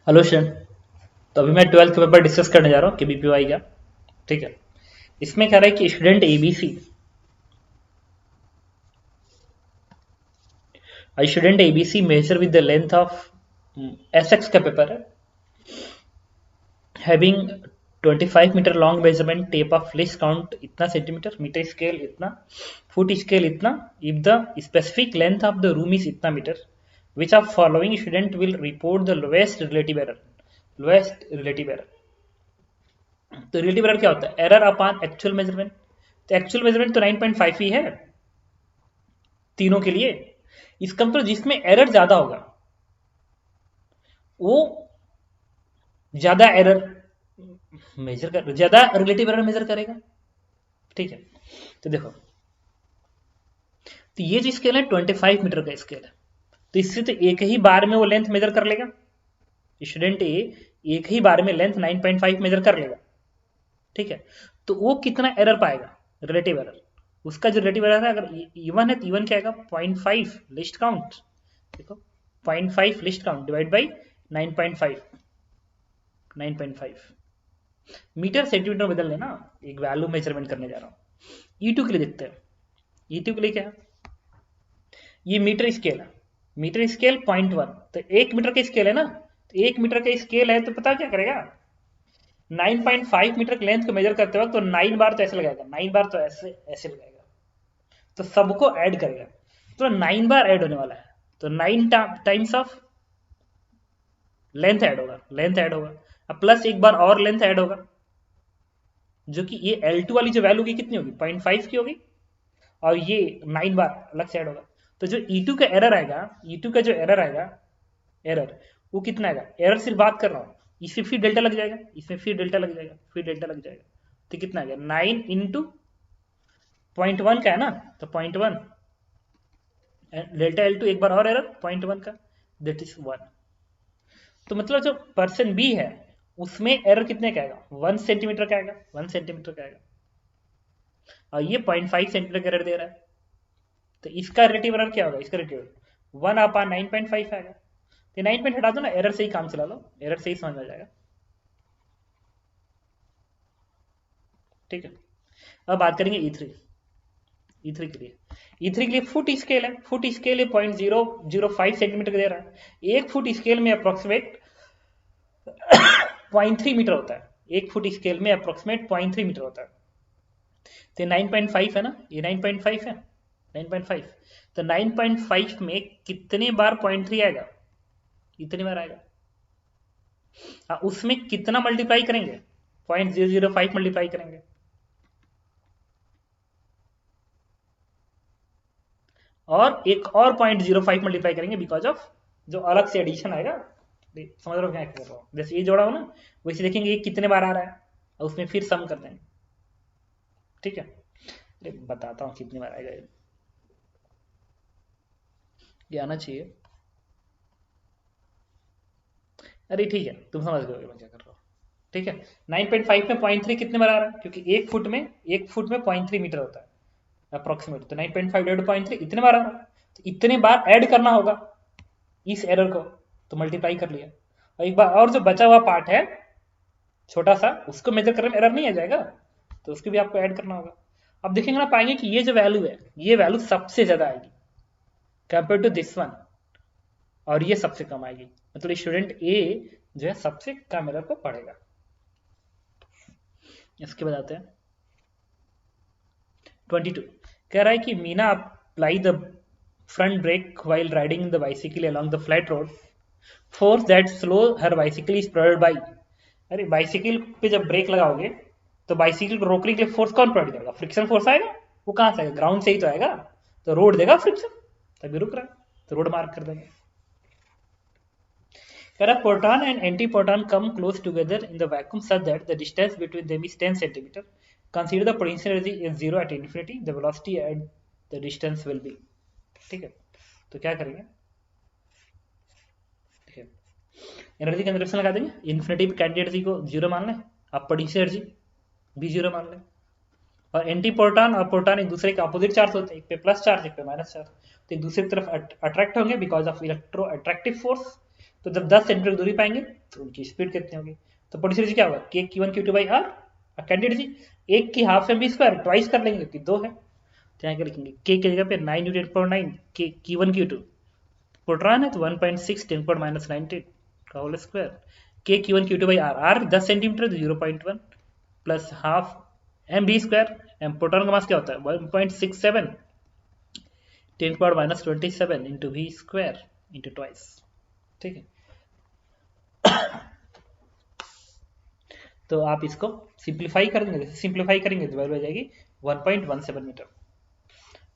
Hello Shane. तो अभी मैं 12th पेपर डिस्कस करने जा रहा हूँ केबीपीवाई का। ठीक है। इसमें कह रहा है कि student ABC measure with the length of SX का पेपर है, having 25 metre long measurement tape of least count इतना सेंटीमीटर, मीटर स्केल इतना, फुट स्केल इतना, if the specific length of the room is इतना metre, which of following student will report the lowest relative error. Lowest relative error, तो relative error क्या होता है? Error upon actual measurement. तो actual measurement तो 9.5 ही है तीनों के लिए। इसका मतलब जिसमें एरर ज्यादा होगा वो ज्यादा एरर मेजर कर, ज्यादा रिलेटिव एरर मेजर करेगा। ठीक है। तो देखो, तो ये जो स्केल है 25 मीटर का स्केल है, तो इससे तो एक ही बार में वो लेंथ मेजर कर लेगा। स्टूडेंट ए एक ही बार में लेंथ 9.5 मेजर कर लेगा। ठीक है। तो वो कितना एरर पाएगा? Relative error. उसका जो रिलेटिव एरर है, अगर इवन है तो इवन क्या आएगा? 0.5 लिस्ट काउंट। देखो, 0.5 least count divide by 9.5। 9.5 metre centimetre बदल लेना, एक वैल्यू मेजरमेंट करने जा रहा हूं। E2 के लिए देखते हैं। E2 के लिए क्या है? ये मीटर स्केल है। मीटर स्केल 0.1, तो 1 मीटर का स्केल है ना, तो 1 मीटर का स्केल है तो पता क्या करेगा? 9.5 मीटर की लेंथ को मेजर करते वक्त तो 9 बार तो ऐसे लगाएगा, 9 बार तो ऐसे ऐसे लगाएगा, तो सबको ऐड करेगा, तो 9 बार ऐड होने वाला है। तो 9 टाइम्स ऑफ लेंथ ऐड होगा, लेंथ ऐड होगा, अब प्लस एक बार और लेंथ ऐड होगा, जो कि ये L2 वाली जो वैल्यू की कितनी होगी? 0.5 की होगी, और ये 9 बार अलग से ऐड होगा। तो जो E2 का एरर आएगा, E2 का जो एरर आएगा, एरर वो कितना आएगा? एरर सिर्फ बात कर रहा हूँ, इसमें फिर डेल्टा लग जाएगा, इसमें फिर डेल्टा लग जाएगा, फिर डेल्टा लग जाएगा, तो कितना आ गया? 9 इंटू 0.1 का है ना, तो 0.1 डेल्टा L2 एक बार और एरर 0.1 का, दैट इज 1। तो मतलब जो पर्सन बी है उसमें एरर कितने का आएगा? 1 सेंटीमीटर का आएगा, 1 सेंटीमीटर का आएगा, और ये 0.5 सेंटीमीटर का एरर दे रहा है। तो इसका रिलेटिव एरर क्या होगा? इसका रिलेटिव 1 अपॉन 9.5 आएगा। तो 9 हटा दो ना, एरर से ही काम चला लो, एरर से ही समझ में आ जाएगा। ठीक है। अब बात करेंगे E3। E3 के लिए, E3 के लिए फुट स्केल है, फुट स्केल है 0.005 सेंटीमीटर दे रहा है। एक फुट स्केल में अप्रोक्सीमेट 0.3 मीटर होता है। एक फुट स्केल में अप्रोक्सीमेट 0.3 मीटर होता है। तो 9.5 है ना, ये 9.5 है, 9.5। तो 9.5 में कितने बार 0.3 आएगा? इतनी बार आएगा। उसमें कितना मल्टीप्लाई करेंगे? 0.005 मल्टीप्लाई करेंगे, और एक और 0.05 मल्टीप्लाई करेंगे, बिकॉज ऑफ जो अलग से एडिशन आएगा। समझ रहे हो क्या कर रहा हूँ? जैसे ये जोड़ा हो ना, वैसे देखेंगे ये कितने बार आ रहा है, और उसमें फिर सम कर देंगे। ठीक है। बताता हूँ कितनी बार आएगा ये आना चाहिए। अरे ठीक है, तुम समझ गए मैं क्या कर रहा हूँ। ठीक है। 9.5 में 0.3 कितने बार आ रहा है? क्योंकि एक फुट में 0.3 मीटर होता है अप्रोक्सीमेट, तो 9.5 डिवाइड 0.3 इतने बार आ रहा है। तो इतने बार ऐड करना होगा इस एरर को, तो मल्टीप्लाई कर लिया। और एक बार और जो बचा हुआ पार्ट है छोटा सा, उसको मेजर करने में एरर नहीं आ जाएगा, तो उसको भी आपको ऐड करना होगा। अब देखेंगे ना, पाएंगे कि ये जो वैल्यू है, ये वैल्यू सबसे ज्यादा आएगी कंपेयर टू दिस वन, और ये सबसे कम आएगी। मतलब स्टूडेंट ए जो है सबसे कम एरर को पढ़ेगा। इसके बाद आते हैं 22। कह रहा है कि Meena apply the front brake while riding the bicycle along the flat road, force that slow her bicycle is provided by. अरे बाइसिकल पे जब ब्रेक लगाओगे तो बाइसिकल को रोकने के लिए फोर्स कौन प्रोवाइड करेगा? फ्रिक्शन फोर्स आएगा। वो कहां से आएगा? ग्राउंड से ही तो आएगा, तो रोड देगा फ्रिक्शन, तभी रुक रहा है, तो रोड मार्क कर देंगे। कह रहा proton and anti proton come close together in the vacuum such that the distance between them is 10 centimetre, consider the potential energy is zero at infinity, the velocity at the distance will be. ठीक है। तो क्या करेंगे? ठीक है, energy conservation लगा देंगे, infinity पे कैंडिडेट एनर्जी को जीरो मान लें, आप पोटेंशियल एनर्जी भी जीरो मान लें। और एंटी प्रोटॉन और प्रोटॉन एक दूसरे के अपोजिट चार्ज होते हैं, एक पे प्लस चार्ज एक पे माइनस चार्ज, तो एक दूसरे की तरफ अट्रैक्ट होंगे because of electro attractive force. तो जब 10 सेंटीमीटर दूरी पाएंगे तो उनकी स्पीड कितनी होगी। तो पोटेंशियल एनर्जी क्या होगा, के Q1 Q2 by are. Candidate जी एक की half m b square twice कर लेंगे क्योंकि 2 है, तो यहाँ क्या लिखेंगे के की जगह पे 9 × 10⁻9 के Q1 Q2, प्रोटॉन है तो 1.6 10⁻19 का होल स्क्वायर, के Q1 Q2 by are, are 10 centimetre तो 0.1 plus half m b square, m proton का मास क्या होता है 1.67 10⁻27 into v square into twice. ठीक है, तो आप इसको सिंप्लीफाई करेंगे, सिंप्लीफाई करेंगे तो वैल्यू आ जाएगी 1.17 मीटर।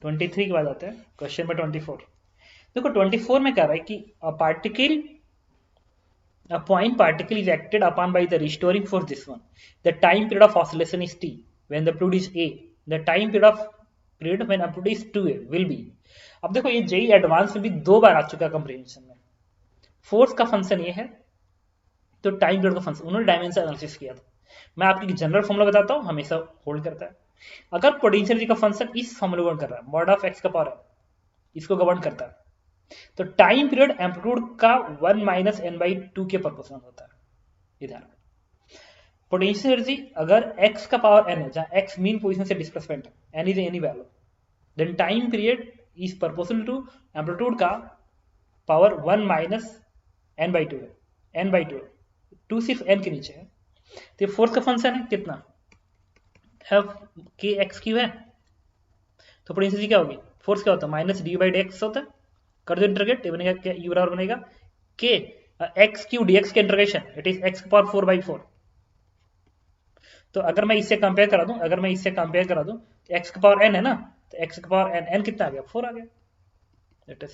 23 के बाद आते हैं क्वेश्चन नंबर 24। देखो 24 में कह रहा है कि a point particle is acted upon by the restoring force this one. The time period of oscillation is t when the amplitude is a. The time period when amplitude is 2a will be. अब देखो ये JEE advance में भी 2 बार आ चुका है comprehension में। Force का function ये है तो टाइम पीरियड का फंक्शन, उन्होंने डायमेंशन एनालिसिस किया था। मैं आपकी जनरल फॉर्मूला बताता हूँ, हमेशा होल्ड करता है। अगर पोटेंशियल एनर्जी का फंक्शन इस फॉर्मूला गवर्न कर रहा है, मॉड ऑफ एक्स का पावर इसको गवर्न करता है, तो टाइम पीरियड एम्पलीट्यूड का 1 माइनस n/2 के प्रोपोर्शनल होता है। इधर पोटेंशियल एनर्जी अगर x का पावर n है, जहां x मीन पोजीशन से डिस्प्लेसमेंट है, n is any value, then time period is proportional to amplitude का पावर 1 माइनस n/2 है, n/2 2 सिर्फ n के नीचे है। तो फोर्स का फंक्शन है कितना, एफ के एक्स क्यू है, तो पोटेंशियल एनर्जी क्या होगी, फोर्स क्या होता है माइनस d/dx होता है, कर दो इंटीग्रेट, बनेगा क्या, u बराबर बनेगा के एक्स क्यू dx के इंटीग्रेशन, इट इज x की पावर 4/4। तो अगर मैं इससे कंपेयर करा दूं, तो x की पावर n है ना, तो x की पावर n कितना आ गया, 4 आ गया, इट इज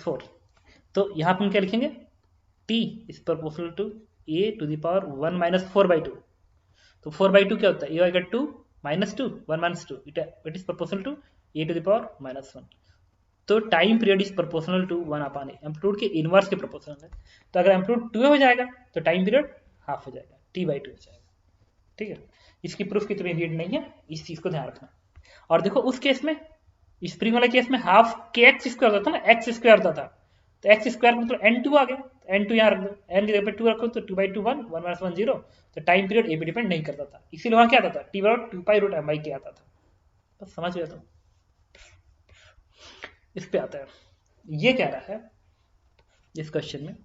4। तो यहां पर हम क्या लिखेंगे, t is proportional to a to the power 1 minus 4/2। तो 4/2 क्या होता है, a आएगा 2 minus 2 1 minus 2, it is proportional to a to the power minus 1। तो time period is proportional to 1 upon a, amplitude के इनवर्स के प्रोपोर्शनल है। तो अगर एम्पलीट्यूड 2 हो जाएगा तो टाइम पीरियड हाफ हो जाएगा, t/2 हो जाएगा। ठीक है, इसकी प्रूफ की तुम्हें नीड नहीं है, इस चीज को ध्यान रखना। और देखो उस केस में, स्प्रिंग वाले केस में हाफ के एक्स स्क्वायर होता था ना, एक्स स्क्वायर होता था, तो एक्स स्क्वायर मतलब n2 आ गया, n2 यहाँ रख दो, n की जगह पे 2 रखो तो 2/2 1 1 माइनस 1 0। तो टाइम पीरियड ए पे डिपेंड नहीं करता था, इसीलिए वहां क्या आता था, t बराबर 2π√m/k आता था। बस समझ गया। तो इस पे आता है, ये कह रहा है इस क्वेश्चन में,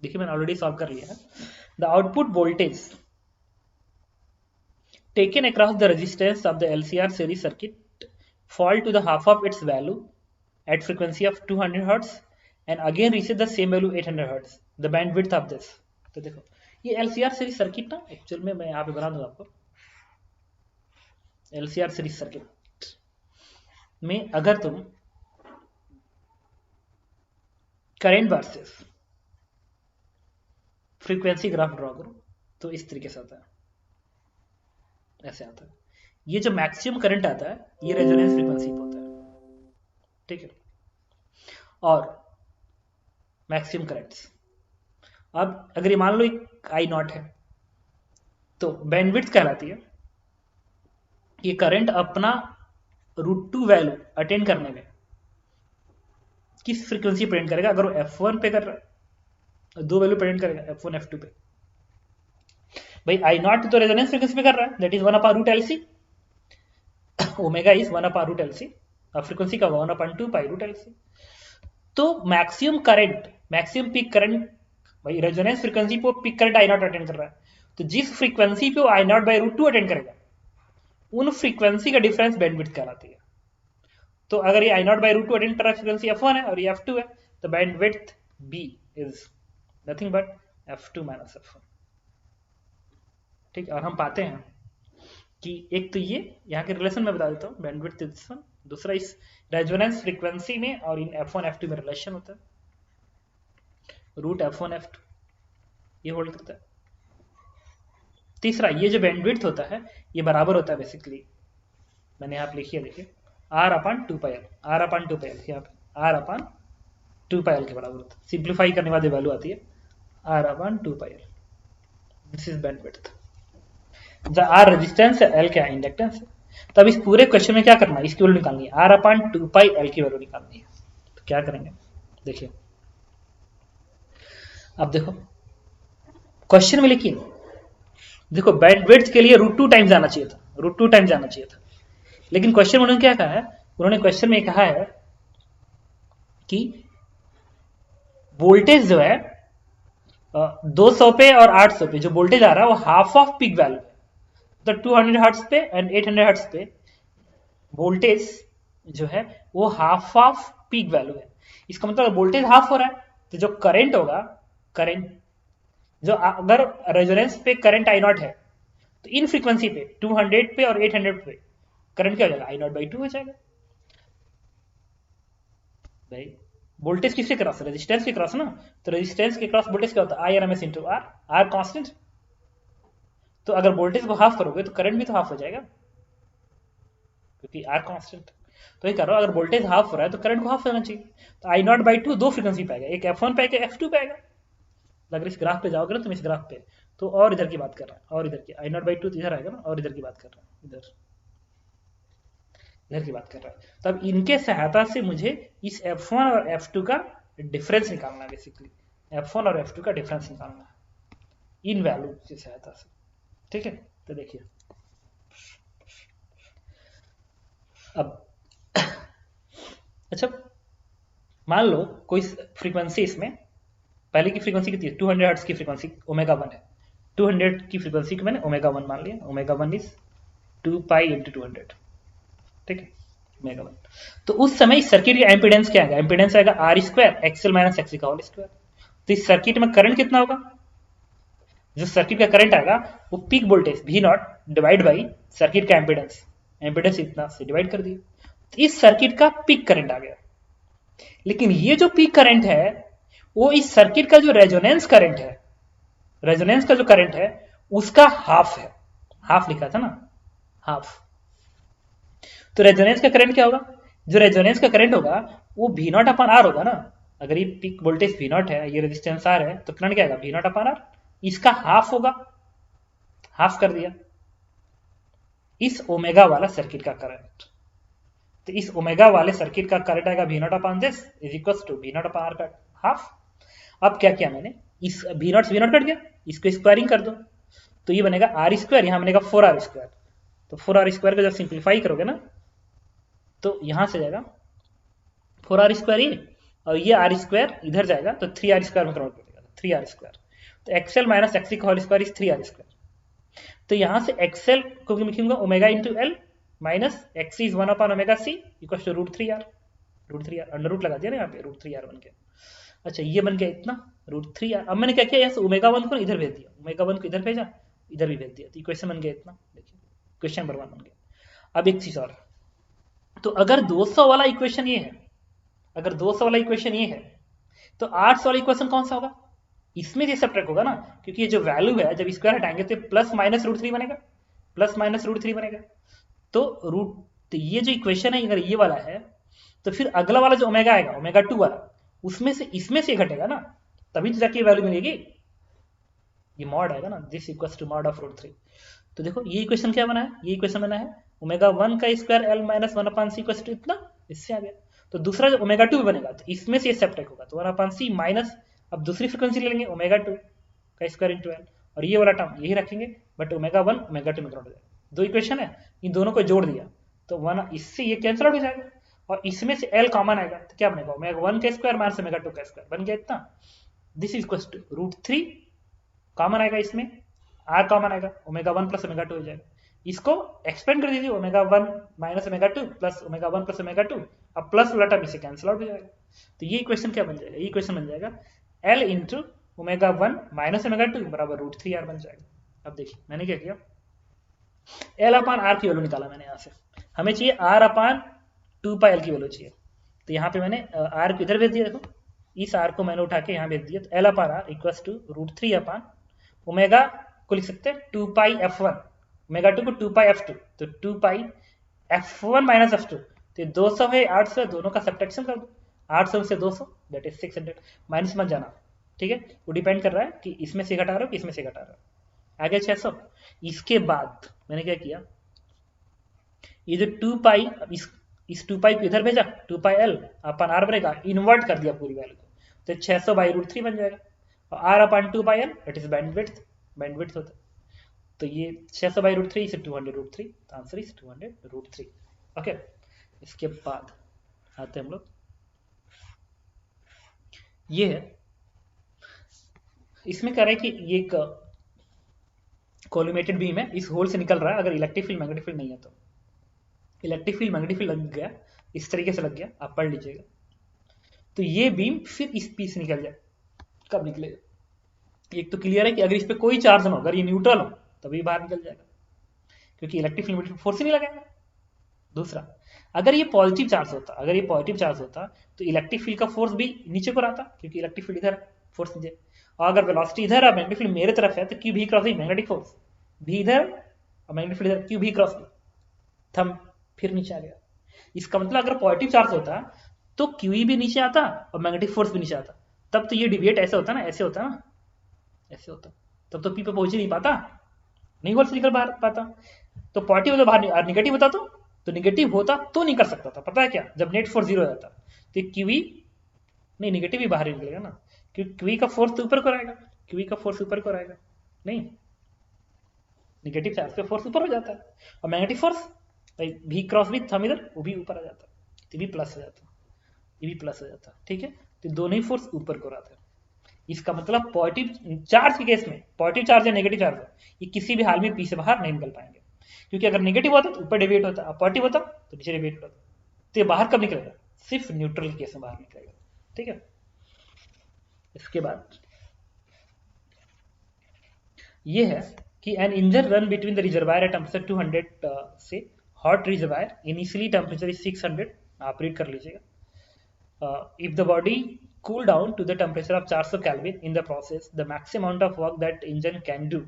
देखिए मैंने ऑलरेडी सॉल्व कर लिया है। The output voltage taken across the resistance of the LCR series circuit fall to the half of its value at frequency of 200 Hz and again reaches the same value 800 Hz. The bandwidth of this. तो देखो ये LCR series circuit ना, actual में मैं यहाँ पे बना दूंगा आपको, LCR सीरीज सर्किट में अगर तुम current versus frequency graph draw करो तो इस तरीके से आता है, ऐसे आता है। ये जो मैक्सिमम करंट आता है ये रेजोनेंस फ्रीक्वेंसी पे होता है, ठीक है, और मैक्सिमम करंट्स। अब अगर ये मान लो एक I0 है तो बैंडविड्थ कहलाती है ये करंट अपना √2 वैल्यू अटेंड करने में किस फ्रीक्वेंसी पे अटेंड करेगा। अगर वो f1 पे कर रहा है 2 वैल्यू पे अटेंड करेगा, f1 f2 पे। भाई I0 तो रेजोनेंस फ्रीक्वेंसी पे कर रहा है, that is 1/√LC, omega is 1/√LC, अब फ्रीक्वेंसी का 1/2π√LC। तो maximum current, maximum peak current, भाई रेजोनेंस फ्रीक्वेंसी पे पीक करंट I0 अटेंड कर रहा है, तो जिस फ्रीक्वेंसी पे वो I0/√2 अटेंड करेगा उन फ्रीक्वेंसी का डिफरेंस बैंडविड्थ कहलाती है। तो अगर ये I0/√2 अटेंड कर रहा है, फ्रीक्वेंसी f1 है और ये f2 है, तो bandwidth b is nothing but f2 minus f1। ठीक है, और हम पाते हैं कि एक तो ये यहाँ के रिलेशन में बता देता हूँ, बैंडविड्थ इज वन, दूसरा इस रेजोनेंस फ्रीक्वेंसी में और इन f1 f2 में रिलेशन होता है, √f1 f2 ये होल्ड करता है। तीसरा ये जो बैंडविड्थ होता है ये बराबर होता है बेसिकली, मैंने यहाँ पे लिखी है, देखिए r/2πl, r/2πl यहाँ पे r/2πl के बराबर होता है। सिंप्लीफाई करने के बाद ये वैल्यू आती है r/2πl, this is bandwidth. R resistance है, L क्या है, इंडक्टेंस है। तब इस पूरे क्वेश्चन में क्या करना है, इसकी वैल्यू निकालनी है, r/2πl की वैल्यू निकालनी है। तो क्या करेंगे, देखिए अब देखो क्वेश्चन में, लेकिन देखो बैंडविड्थ के लिए √2 टाइम्स आना चाहिए था, √2 टाइम्स आना चाहिए था, लेकिन क्वेश्चन में उन्होंने क्या कहा है, उन्होंने क्वेश्चन में कहा है कि वोल्टेज जो है 200 पे और 800 पे जो वोल्टेज आ रहा है वो हाफ ऑफ पीक वैल्यू है, तो 200 हर्ट्ज पे एंड 800 हर्ट्ज पे वोल्टेज जो है वो हाफ ऑफ पीक वैल्यू है। इसका मतलब वोल्टेज हाफ हो रहा है तो जो करंट होगा, करंट जो अगर रेजोनेंस पे करंट आई नॉट है तो इन फ्रीक्वेंसी पे 200 पे और 800 पे करंट क्या हो जाएगा, I0/2 हो जाएगा। भाई वोल्टेज किसके क्रॉस, रेजिस्टेंस के क्रॉस ना, तो रेजिस्टेंस के क्रॉस वोल्टेज क्या होता है, I/RMS into are, are constant. तो अगर वोल्टेज को हाफ करोगे तो करंट भी तो हाफ हो जाएगा क्योंकि आर कांस्टेंट। तो ये करो, अगर वोल्टेज हाफ हो रहा है तो करंट को हाफ होना चाहिए, तो I0/2 दो फ्रीक्वेंसी पे आएगा, एक F1 पे आएगा, F2 पे आएगा। अगर इस ग्राफ पे जाओगे ना तुम, इस ग्राफ पे तो और इधर की बात कर रहा है, और इधर की I0/2 इधर आएगा ना, और इधर की बात कर रहा है, इधर इधर की बात कर रहा है। तब इनके सहायता से मुझे इस F1 और F2 का डिफरेंस निकालना है, बेसिकली F1 और F2 का डिफरेंस निकालना है इन वैल्यू की सहायता से, ठीक है। तो देखिए अब अच्छा मान लो कोई फ्रीक्वेंसी, इसमें पहले की फ्रीक्वेंसी कितनी है, 200 हर्ट्ज की फ्रीक्वेंसी ω1 है, 200 की फ्रीक्वेंसी को मैंने ω1 मान लिया, ω1 इज 2 पाई इंटू 200, ठीक है, ω1। तो उस समय इस सर्किट का एम्पीडेंस क्या आएगा, एम्पीडेंस आएगा R² XL माइनस XC का होल स्क्वायर। तो इस सर्किट में करंट कितना होगा, जो सर्किट का करंट आएगा वो peak voltage V0 divide by circuit का एम्पीडेंस, एम्पीडेंस इतना से डिवाइड कर दिया, तो इस सर्किट का पीक करंट आ गया। लेकिन ये जो पीक करंट है वो इस सर्किट का जो रेजोनेंस करंट है, रेजोनेंस का जो करंट है उसका हाफ है, हाफ लिखा था ना, हाफ। तो रेजोनेंस का करंट क्या होगा, जो रेजोनेंस का करंट होगा वो V0/R होगा ना। अगर ये पीक वोल्टेज V0 है, ये रेजिस्टेंस R है, तो करंट क्या आएगा V0/R, इसका हाफ होगा, हाफ कर दिया इस ओमेगा वाला सर्किट का करंट। तो इस ओमेगा वाले सर्किट का करंट आएगा V0/this is equal to V0/R का हाफ। अब क्या किया मैंने, इस V0 से V0 कट गया, इसको स्क्वायरिंग कर दो, तो ये बनेगा R², यहां बनेगा 4R²। तो 4R² को जब सिंप्लीफाई करोगे ना तो यहां से जाएगा 4R² ये, और ये R² इधर जाएगा तो 3R² में कन्वर्ट करेगा, 3R²। तो XL माइनस XC का होल स्क्वायर इज 3R²। तो यहां से XL को लिखूंगा omega into L minus XC is 1/ωc equal to √3R, √3R under root लगा दिया ना यहाँ पे, √3R बन गया। अच्छा ये बन गया इतना √3R। अब मैंने क्या किया, यहाँ से ω1 को इधर भेज दिया, ω1 को इधर भेजा, इधर भी भेज दिया, तो इक्वेशन बन गया इतना। देखिए क्वेश्चन नंबर 1 बन गया। अब एक चीज और, तो अगर 200 वाला इक्वेशन ये है, अगर 200 वाला इक्वेशन ये है तो 800 वाला इक्वेशन कौन सा होगा, इसमें ये सब्ट्रैक्ट होगा ना, क्योंकि ये जो वैल्यू है जब स्क्वायर हटाएंगे तो प्लस माइनस √3 बनेगा, प्लस माइनस √3 बनेगा। तो ये जो इक्वेशन है अगर ये वाला है तो फिर अगला वाला जो ओमेगा आएगा, ω2 वाला, उसमें से इसमें से घटेगा ना, तभी तो जाके वैल्यू मिलेगी, ये मॉड आएगा ना, this equals to mod of √3। तो देखो ये इक्वेशन क्या बना है, ये इक्वेशन बना है ω1 का square L minus 1/c equals to इतना, इससे आ गया। तो दूसरा जो ω2 भी बनेगा तो इसमें से ये सब्ट्रैक्ट होगा, तो 1/c माइनस, अब दूसरी फ्रीक्वेंसी ले लेंगे ω2 का स्क्वायर इंटू L, और ये वाला टर्म यही रखेंगे, बट ω1 ω2 में कन्वर्ट हो जाएगा। दो इक्वेशन है, इन दोनों को जोड़ दिया तो 1 इससे ये कैंसिल आउट हो जाएगा, और इसमें से L कॉमन आएगा तो क्या बनेगा, ω1 का स्क्वायर माइनस ω2 का स्क्वायर बन गया इतना, this is equal to √3 common आएगा, इसमें R कॉमन आएगा, ω1 प्लस ω2 हो जाएगा। इसको एक्सपेंड कर दीजिए, ω1 माइनस ω2 प्लस ω1 प्लस ω2, अब प्लस वाला टर्म इससे कैंसिल आउट हो जाएगा। तो ये इक्वेशन क्या बन जाएगा, ये इक्वेशन बन जाएगा L इंटू ω1 माइनस ω2 बराबर √3R बन जाएगा। अब देखिए मैंने क्या किया, L/R की वैल्यू निकाला मैंने, यहाँ से हमें चाहिए R/2πL की वैल्यू चाहिए, तो यहाँ पे मैंने R को इधर भेज दिया, देखो इस R को मैंने उठा के यहाँ भेज दिया, तो L/R इक्वल्स टू √3 ओमेगा को लिख सकते हैं 2πf1, ω2 को 2πf2, तो 2πf1 माइनस f2, तो 200 है 800, दोनों का सब्ट्रैक्शन कर दो, 800 से 200 दैट इज 600, माइनस मत जाना, ठीक है, वो डिपेंड कर रहा है कि इसमें से घटा रहे हो कि इसमें से घटा रहे हो। आगे 600। इसके बाद मैंने क्या किया, ये जो 2π इस 2 पाई को इधर भेजा, 2 पाई L अपन R बनेगा, इन्वर्ट कर दिया पूरी वैल्यू को, तो 600/√3 बन जाएगा। और R upon 2 pi L it is bandwidth होता है। तो ये 600/√3 इज 200√3, तो आंसर इज 200√3। ओके, इसके बाद आते हैं हम लोग, ये है, इसमें कह रहे हैं कि ये एक कोलिमेटेड बीम है, इस होल से निकल रहा है, अगर इलेक्ट्रिक फील्ड मैग्नेटिक फील्ड नहीं है तो। इलेक्ट्रिक फील्ड मैग्नेटिक फील्ड लग गया, इस तरीके से लग गया, आप पढ़ लीजिएगा। तो ये बीम फिर इस पी से निकल जाए, कब निकलेगा? एक तो क्लियर है कि अगर इस पे कोई चार्ज ना हो, अगर ये न्यूट्रल हो तभी बाहर निकल जाएगा, क्योंकि इलेक्ट्रिक फील्ड में फोर्स ही नहीं लगेगा। दूसरा, अगर ये पॉजिटिव चार्ज होता, अगर ये पॉजिटिव चार्ज होता तो इलेक्ट्रिक फील्ड का फोर्स भी नीचे को रहता, क्योंकि इलेक्ट्रिक फील्ड इधर, फोर्स नीचे। और अगर वेलोसिटी इधर है, मैग्नेटिक फील्ड मेरे तरफ है, तो क्यू भी क्रॉस भी मैग्नेटिक फोर्स भी इधर और मैग्नेटिक फील्ड इधर, क्यू भी क्रॉस भी, थंब फिर नीचे आ गया। इसका मतलब अगर पॉजिटिव चार्ज होता तो क्यू भी नीचे आता और मैग्नेटिक फोर्स भी नीचे आता, तब तो ये डिविएट ऐसे होता ना, ऐसे होता ना, ऐसे होता, तब तो पी पे पहुंच ही नहीं पाता, नहीं होल से निकल बाहर पाता। तो पॉजिटिव होता बाहर, और निगेटिव होता तो निगेटिव होता तो नहीं कर सकता था, पता है क्या? जब नेट फोर्स 0 हो जाता तो क्यूवी नहीं, निगेटिव भी बाहर ही निकलेगा ना, क्योंकि क्यूवी का फोर्स तो ऊपर को रहेगा, क्यूवी का फोर्स ऊपर को रहेगा, नहीं, निगेटिव चार्ज पे फोर्स ऊपर हो जाता है, और मैग्नेटिक फोर्स भी क्रॉस भी थम इधर, वो भी ऊपर आ जाता, तो भी प्लस हो जाता, ये भी प्लस हो जाता, ठीक है। तो दोनों ही फोर्स ऊपर को रहता है। इसका मतलब पॉजिटिव चार्ज के केस में, पॉजिटिव चार्ज या नेगेटिव चार्ज, ये किसी भी हाल में पी से बाहर नहीं निकल पाएंगे, क्योंकि अगर नेगेटिव होता तो ऊपर डेविएट होता, और पॉजिटिव होता तो नीचे डेविएट होता। तो ये बाहर कब निकलेगा? सिर्फ न्यूट्रल केस में बाहर निकलेगा, ठीक है। इसके बाद ये है कि an engine run between the reservoir at temperature 200 से hot reservoir, initially temperature is 600, आप रीड कर लीजिएगा। If the body cool down to the temperature of 400 Kelvin in the process, the maximum amount of work that engine can do,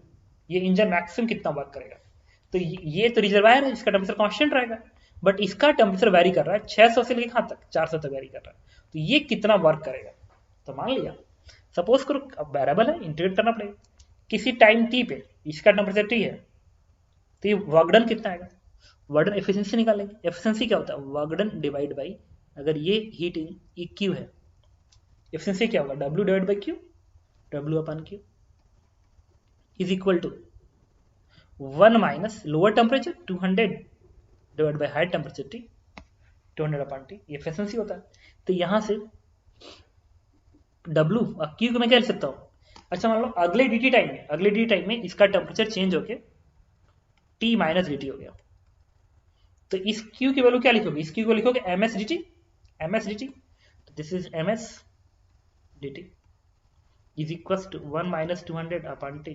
ये engine maximum कितना work करेगा? तो ये तो reservoir है, इसका टेम्परेचर कांस्टेंट रहेगा, बट इसका टेम्परेचर वेरी कर रहा है 600 से लेकर कहां तक? 400 तक वेरी कर रहा है, तो ये कितना वर्क करेगा? तो मान लिया, सपोज करो अब वेरिएबल है, इंटीग्रेट करना पड़ेगा, किसी टाइम टी पे इसका टेम्परेचर टी है, तो ये वर्क डन कितना आएगा? वर्क डन एफिशिएंसी निकालेंगे। एफिशिएंसी क्या होता है? वर्क डन डिवाइड बाई, अगर ये हीट ये क्यू है, एफिशिएंसी क्या होगा? W divide by Q, W upon Q is equal to 1 minus lower temperature 200 divide by high temperature T, 200 upon T, ये एफिशिएंसी होता है। तो यहां से W और Q को मैं क्या लिख सकता हूं? अच्छा मान लो अगले dt टाइम में इसका टेम्परेचर चेंज होके T माइनस dt हो गया, तो इस Q की वैल्यू क्या लिखोगे? इस Q को लिखोगे ms dt, तो this is ms dt is equals to 1 minus 200 upon T।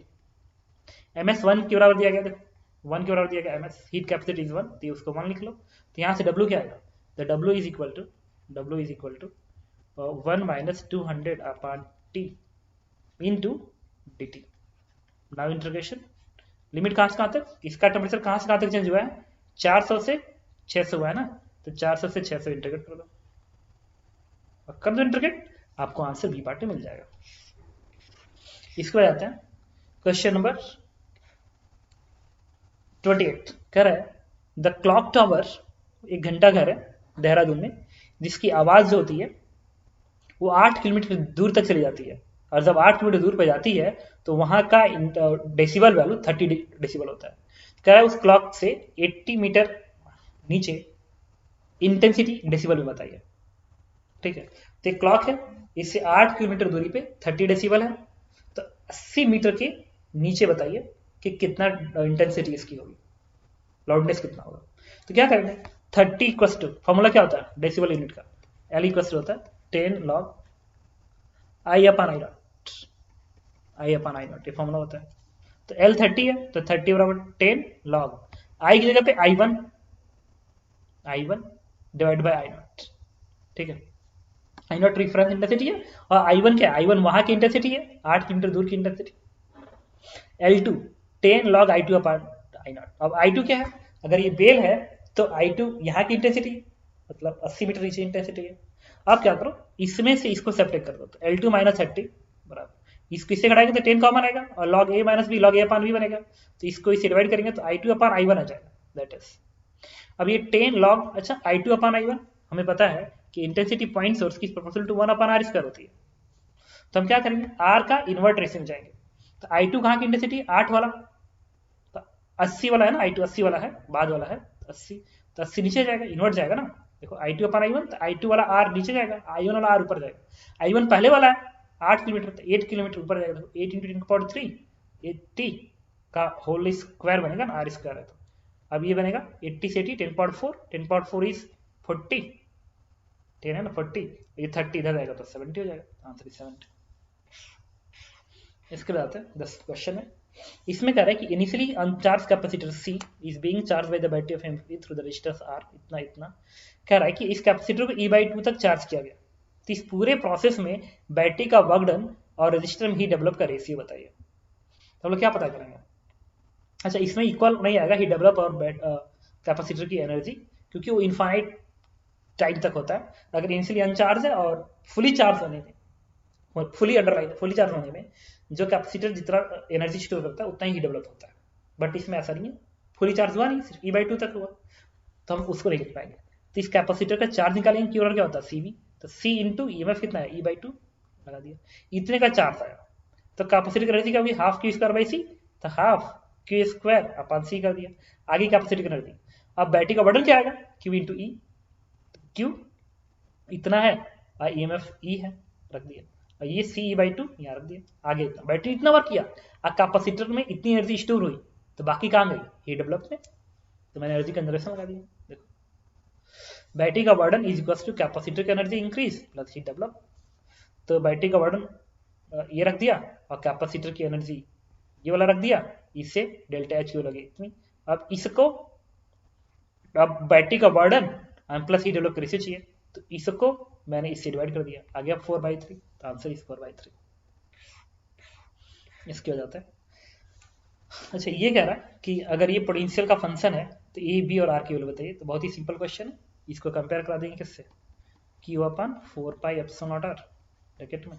ms 1 के बराबर दिया गया, देखो 1 के बराबर दिया गया, ms हीट कैपेसिटी इज 1, तो उसको 1 लिख लो। तो यहाँ से W क्या आएगा? तो W is equal to 1 minus 200 upon T into dt। Now integration, limit कहाँ से कहाँ तक? इसका टेम्परेचर कहाँ से कहाँ तक चेंज हुआ है? 400 से 600 हुआ है ना, तो 400 से 600 इंटीग्रेट कर दो, और कर दो इंटीग्रेट, आपको आंसर बी पार्ट में मिल जाएगा। इसके बाद आते हैं क्वेश्चन नंबर 28। कह रहा है द क्लॉक टावर, एक घंटा घर है देहरादून में, जिसकी आवाज जो होती है वो 8 किलोमीटर दूर तक चली जाती है, और जब 8 किलोमीटर दूर पर जाती है तो वहां का डेसिबल वैल्यू 30 डेसिबल होता है। कह रहा है उस क्लॉक से 80 मीटर नीचे इंटेंसिटी डेसिबल में बताइए, ठीक है। तो एक क्लॉक है, इससे 8 किलोमीटर दूरी पे 30 डेसिबल है, तो 80 मीटर के नीचे बताइए कि कितना इंटेंसिटी इसकी होगी, लाउडनेस कितना होगा। तो क्या करेंगे? 30 इक्वल्स टू, फॉर्मूला क्या होता है डेसिबल यूनिट का? L इक्वल्स टू होता है 10 log I upon I not, ये फॉर्मूला होता है। तो L 30 है, तो 30 बराबर 10 log I की जगह पे I1 divide by I not, ठीक है। I नॉट रिफरेंस इंटेंसिटी है, और I1 क्या है? I1 वहां की इंटेंसिटी है, 8 किलोमीटर दूर की intensity. L2 10 log I2 upon I not. अब I2 क्या है? अगर ये बेल है तो I2 यहाँ की इंटेंसिटी है, मतलब 80 मीटर नीचे इंटेंसिटी है। आप क्या करो, इसमें से इसको सेपरेट कर दो, तो L2 माइनस 30 बराबर, इसको इससे घटाएंगे तो 10 कॉमन आएगा, और log A minus B log A upon B बनेगा, तो इसको इससे डिवाइड करेंगे तो I2 अपॉन I1 आ जाएगा, दैट इज अब ये 10 लॉग, अच्छा I2 अपॉन I1, हमें पता है कि इंटेंसिटी पॉइंट सोर्स की प्रोपोर्शनल टू 1 अपॉन R² होती है। तो हम क्या करेंगे, R का इन्वर्ट रेशियो में जाएंगे। तो I2 कहाँ की इंटेंसिटी, 8 वाला, तो 80 वाला है ना, I2 80 वाला है, बाद वाला है 80, तो 80 नीचे जाएगा, इन्वर्ट जाएगा ना। देखो I2 अपॉन I1, तो I2 वाला R नीचे जाएगा, I1 वाला R ऊपर जाएगा। I1 पहले वाला है 8 किलोमीटर, तो 8 किलोमीटर ऊपर जाएगा। देखो 8 इंटू 10⁻3 80 का होल स्क्वायर बनेगा ना, R² है। तो अब ये बनेगा 80 से 80 10⁻4, 10⁻4 इज 40, 10 है ना 40, ये 30 इधर जाएगा तो 70 हो जाएगा, आंसर इज 70। इसके बाद आते हैं 10 क्वेश्चन है। इसमें कह रहा है कि initially अनचार्ज capacitor C is being charge by the battery of MP through the resistance R, इतना इतना। कह रहा है कि इस कैपेसिटर को E/2 तक चार्ज किया गया। तो इस पूरे प्रोसेस में बैटरी का वर्क डन और रेजिस्टर में ही डेवलप का रेशियो बताइए। तो हम लोग क्या पता करेंगे, अच्छा इसमें इक्वल नहीं आएगा ही डेवलप और कैपेसिटर की एनर्जी, क्योंकि वो इनफाइनाइट टाइम तक होता है। अगर इनिशियली अनचार्ज है और फुली चार्ज होने में, फुली चार्ज होने में जो कैपेसिटर जितना एनर्जी स्टोर करता है उतना ही डेवलप होता है। बट इसमें ऐसा नहीं है, फुली चार्ज हुआ नहीं, सिर्फ E/2 तक हुआ, तो हम उसको नहीं लिख पाएंगे। तो इस कैपेसिटर का चार्ज निकालेंगे, क्यू क्या होता है CV, तो C इंटू EMF कितना है, E/2 लगा दिया, इतने का चार्ज आया। तो कैपेसिटर की एनर्जी क्या होगी, हाफ Q²/C, तो हाफ Q² अपॉन C कर दिया। आगे कैपेसिटर की एनर्जी, अब बैटरी का वर्डन क्या आएगा, Q इंटू E, Q इतना है और EMF E है, रख दिया, और ये CE/2 यहाँ रख दिया। आगे इतना, बैटरी इतना वर्क किया और कैपेसिटर में इतनी एनर्जी स्टोर हुई, तो बाकी कहाँ गई, हीट डेवलप में, तो मैंने एनर्जी कंजर्वेशन लगा दिया। देखो बैटरी का वर्डन इज इक्वल टू कैपेसिटर की energy increase plus heat develop. तो बैटरी का वर्डन ये रख दिया और कैपेसिटर की एनर्जी ये वाला रख दिया, इससे डेल्टा H लगे इतनी। अब इसको, अब बैटरी का वर्डन प्लस हीट डेवलप रेशियो चाहिए, तो इसको मैंने इससे डिवाइड कर दिया, आ गया 4/3, तो आंसर इज 4/3। इसके हो जाता है। अच्छा ये कह रहा है कि अगर ये पोटेंशियल का फंक्शन है तो A, B और R की वैल्यू बताइए। तो बहुत ही सिंपल क्वेश्चन है, इसको कंपेयर करा देंगे किससे, Q/4πε0R ब्रैकेट में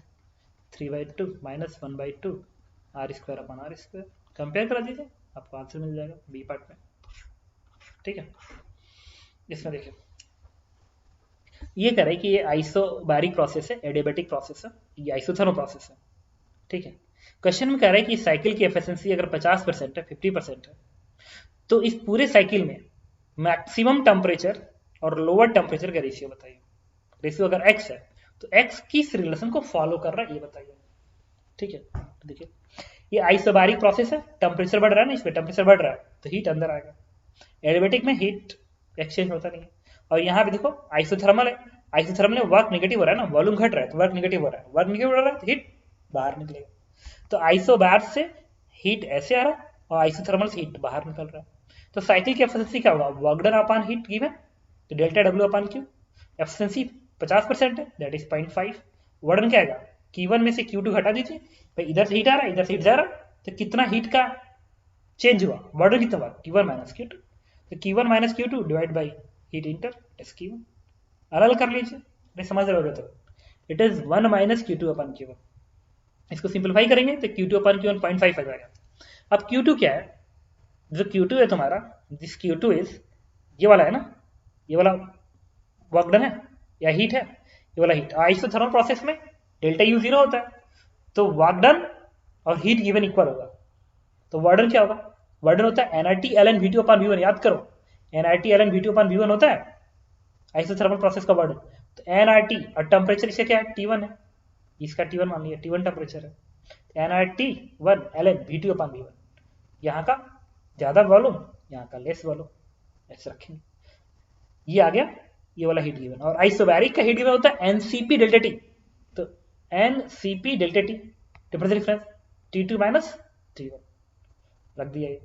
3/2 माइनस 1/2 R²/R², कंपेयर करा दीजिए, आपको आंसर मिल जाएगा बी पार्ट में। ठीक है, इसमें देखिए ये कह रहे हैं कि ये आइसोबैरिक प्रोसेस है, एडियाबैटिक प्रोसेस है, ये आइसोथर्मल प्रोसेस है। ठीक है, क्वेश्चन में कह रहा है कि साइकिल की एफिशिएंसी अगर 50% है, 50% है, तो इस पूरे साइकिल में मैक्सिमम टेम्परेचर और लोअर टेम्परेचर का रेशियो बताइए। रेशियो अगर x है तो x किस रिलेशन को फॉलो कर रहा है ये बताइए। ठीक है, तो देखिए ये आइसोबैरिक प्रोसेस है, टेम्परेचर बढ़ रहा है ना, इसमें टेम्परेचर बढ़ रहा है तो हीट अंदर आएगा। एडियाबैटिक में हीट एक्सचेंज होता नहीं है। और यहाँ पे देखो आइसोथर्मल है, आइसोथर्मल में वर्क नेगेटिव हो रहा है ना, वॉल्यूम घट रहा है तो वर्क नेगेटिव हो रहा है, वर्क नेगेटिव हो रहा है तो हीट बाहर निकलेगा। तो आइसोबैर से हीट ऐसे आ रहा है और आइसोथर्मल से हीट बाहर निकल रहा है। तो साइकिल की एफिशिएंसी क्या होगा, work done upon heat given, तो डेल्टा W/Q। एफिशिएंसी 50% है, दैट इज 0.5। वर्क डन क्या आएगा, Q1 में से Q2 हटा दीजिए, भाई इधर से हीट आ रहा है इधर से हीट जा रहा है, तो कितना हीट का चेंज हुआ, वर्क डन कितना हुआ, Q1 माइनस Q2। तो Q1 minus Q2 divide by heat inter is Q1। अलग कर लीजिए, नहीं समझ रहे होगे तो इट इज 1 माइनस Q2/Q1। इसको सिंपलीफाई करेंगे तो Q2/Q1 0.5 आ जाएगा। अब Q2 क्या है, जो Q2 है तुम्हारा, दिस Q2 इज ये वाला है ना, ये वाला वर्क डन है या हीट है, ये वाला हीट। आइसोथर्मल प्रोसेस में डेल्टा U 0 होता है, तो वर्क डन और हीट गिवन इक्वल होगा। तो वर्क डन क्या होगा, वर्क डन होता है nRT ln V2/V1, याद करो nRT ln V2/V1 होता है आइसोथर्मल प्रोसेस का वर्क डन। तो nRT और टेम्परेचर इसका क्या है, T1 है, इसका T1 मान लिया, T1 टेम्परेचर है, nRT1 ln V2/V1। यहाँ का ज्यादा वॉल्यूम, यहाँ का लेस वॉल्यूम, ऐसे रखेंगे। ये आ गया ये वाला हीट गिवन। और आइसोबैरिक का हीट गिवन होता है NCP डेल्टा T, तो NCP delta T temperature difference T2 minus T1 रख दिया, ये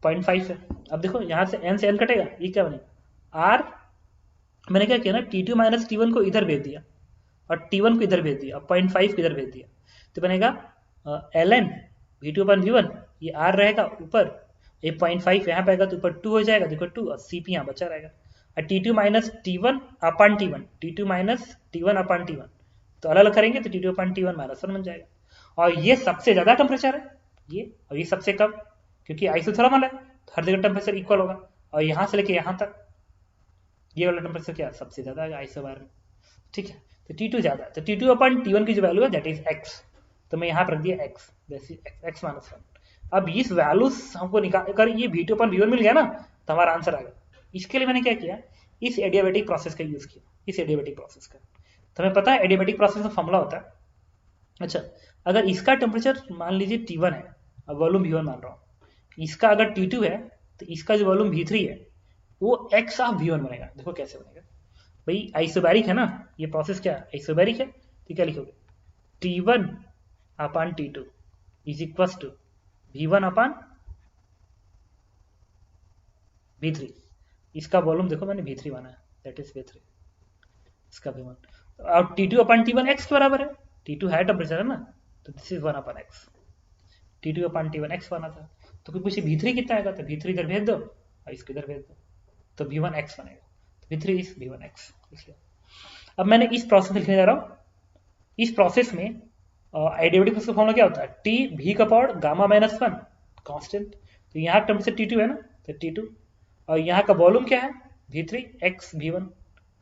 0.5 है। अब देखो यहाँ से N से N कटेगा, ये क्या बनेगा R, मैंने क्या किया ना T2 माइनस T1 को इधर भेज दिया और T1 को इधर भेज दिया और 0.5 को इधर भेज दिया, तो बनेगा ln V2/V1, ये R रहेगा ऊपर, ये 0.5 यहाँ पे आएगा तो ऊपर 2 हो जाएगा, देखो 2 और CP यहाँ बचा रहेगा। और T2 minus T1/T1, T2 minus T1/T1, तो अलग अलग करेंगे तो T2/T1 माइनस 1 बन जाएगा। और ये सबसे ज्यादा टेम्परेचर है ये, और ये सबसे कम, क्योंकि आइसोथर्मल है तो हर जगह टेम्परेचर इक्वल होगा। और यहाँ से लेके यहाँ तक ये वाला टेम्परेचर क्या सबसे ज्यादा है आइसोबार में, ठीक है। तो T2 ज्यादा है, तो T2 अपन T1 की जो वैल्यू है दैट इज x, तो मैं यहाँ पर रख दिया x, x माइनस 1। अब इस वैल्यू हमको निकाल कर ये V2 अपन V1 मिल गया ना, तो हमारा आंसर आ गया। इसके लिए मैंने क्या किया, इस एडियाबेटिक प्रोसेस का यूज किया, इस एडियाबेटिक प्रोसेस का। तो हमें पता है एडियाबेटिक प्रोसेस का फॉर्मूला होता है, अच्छा अगर इसका टेम्परेचर मान लीजिए T1 है, अब वॉल्यूम V1 मान रहा हूँ, इसका अगर T2 है तो इसका जो वॉल्यूम V3 है वो x ऑफ V1 बनेगा। देखो कैसे बनेगा भाई, आइसोबैरिक है ना ये प्रोसेस, क्या आइसोबैरिक है, तो क्या लिखोगे T1 upon T2 is equal to V1 upon V3। इसका वॉल्यूम देखो मैंने V3 माना है, दैट इज V3, इसका V1। और T2 अपान T1 x के बराबर है, T2 है टेम्परेचर है ना, तो this is 1 upon x, T2 upon T1 x बना था। तो कोई पूछे V3 कितना आएगा, तो V3 इधर भेज दो और इसको इधर भेज दो, तो V1 x बनेगा, V3 इज V1 x। इसलिए अब मैंने इस प्रोसेस लिखने जा रहा हूँ, इस प्रोसेस में आइडियाबेटिक प्रोसेस का फॉर्मूला क्या होता है, T V का पावर गामा माइनस 1 कांस्टेंट, तो यहाँ टेम्परेचर T2 है ना, तो T2, और यहाँ का वॉल्यूम क्या है V3 x V1,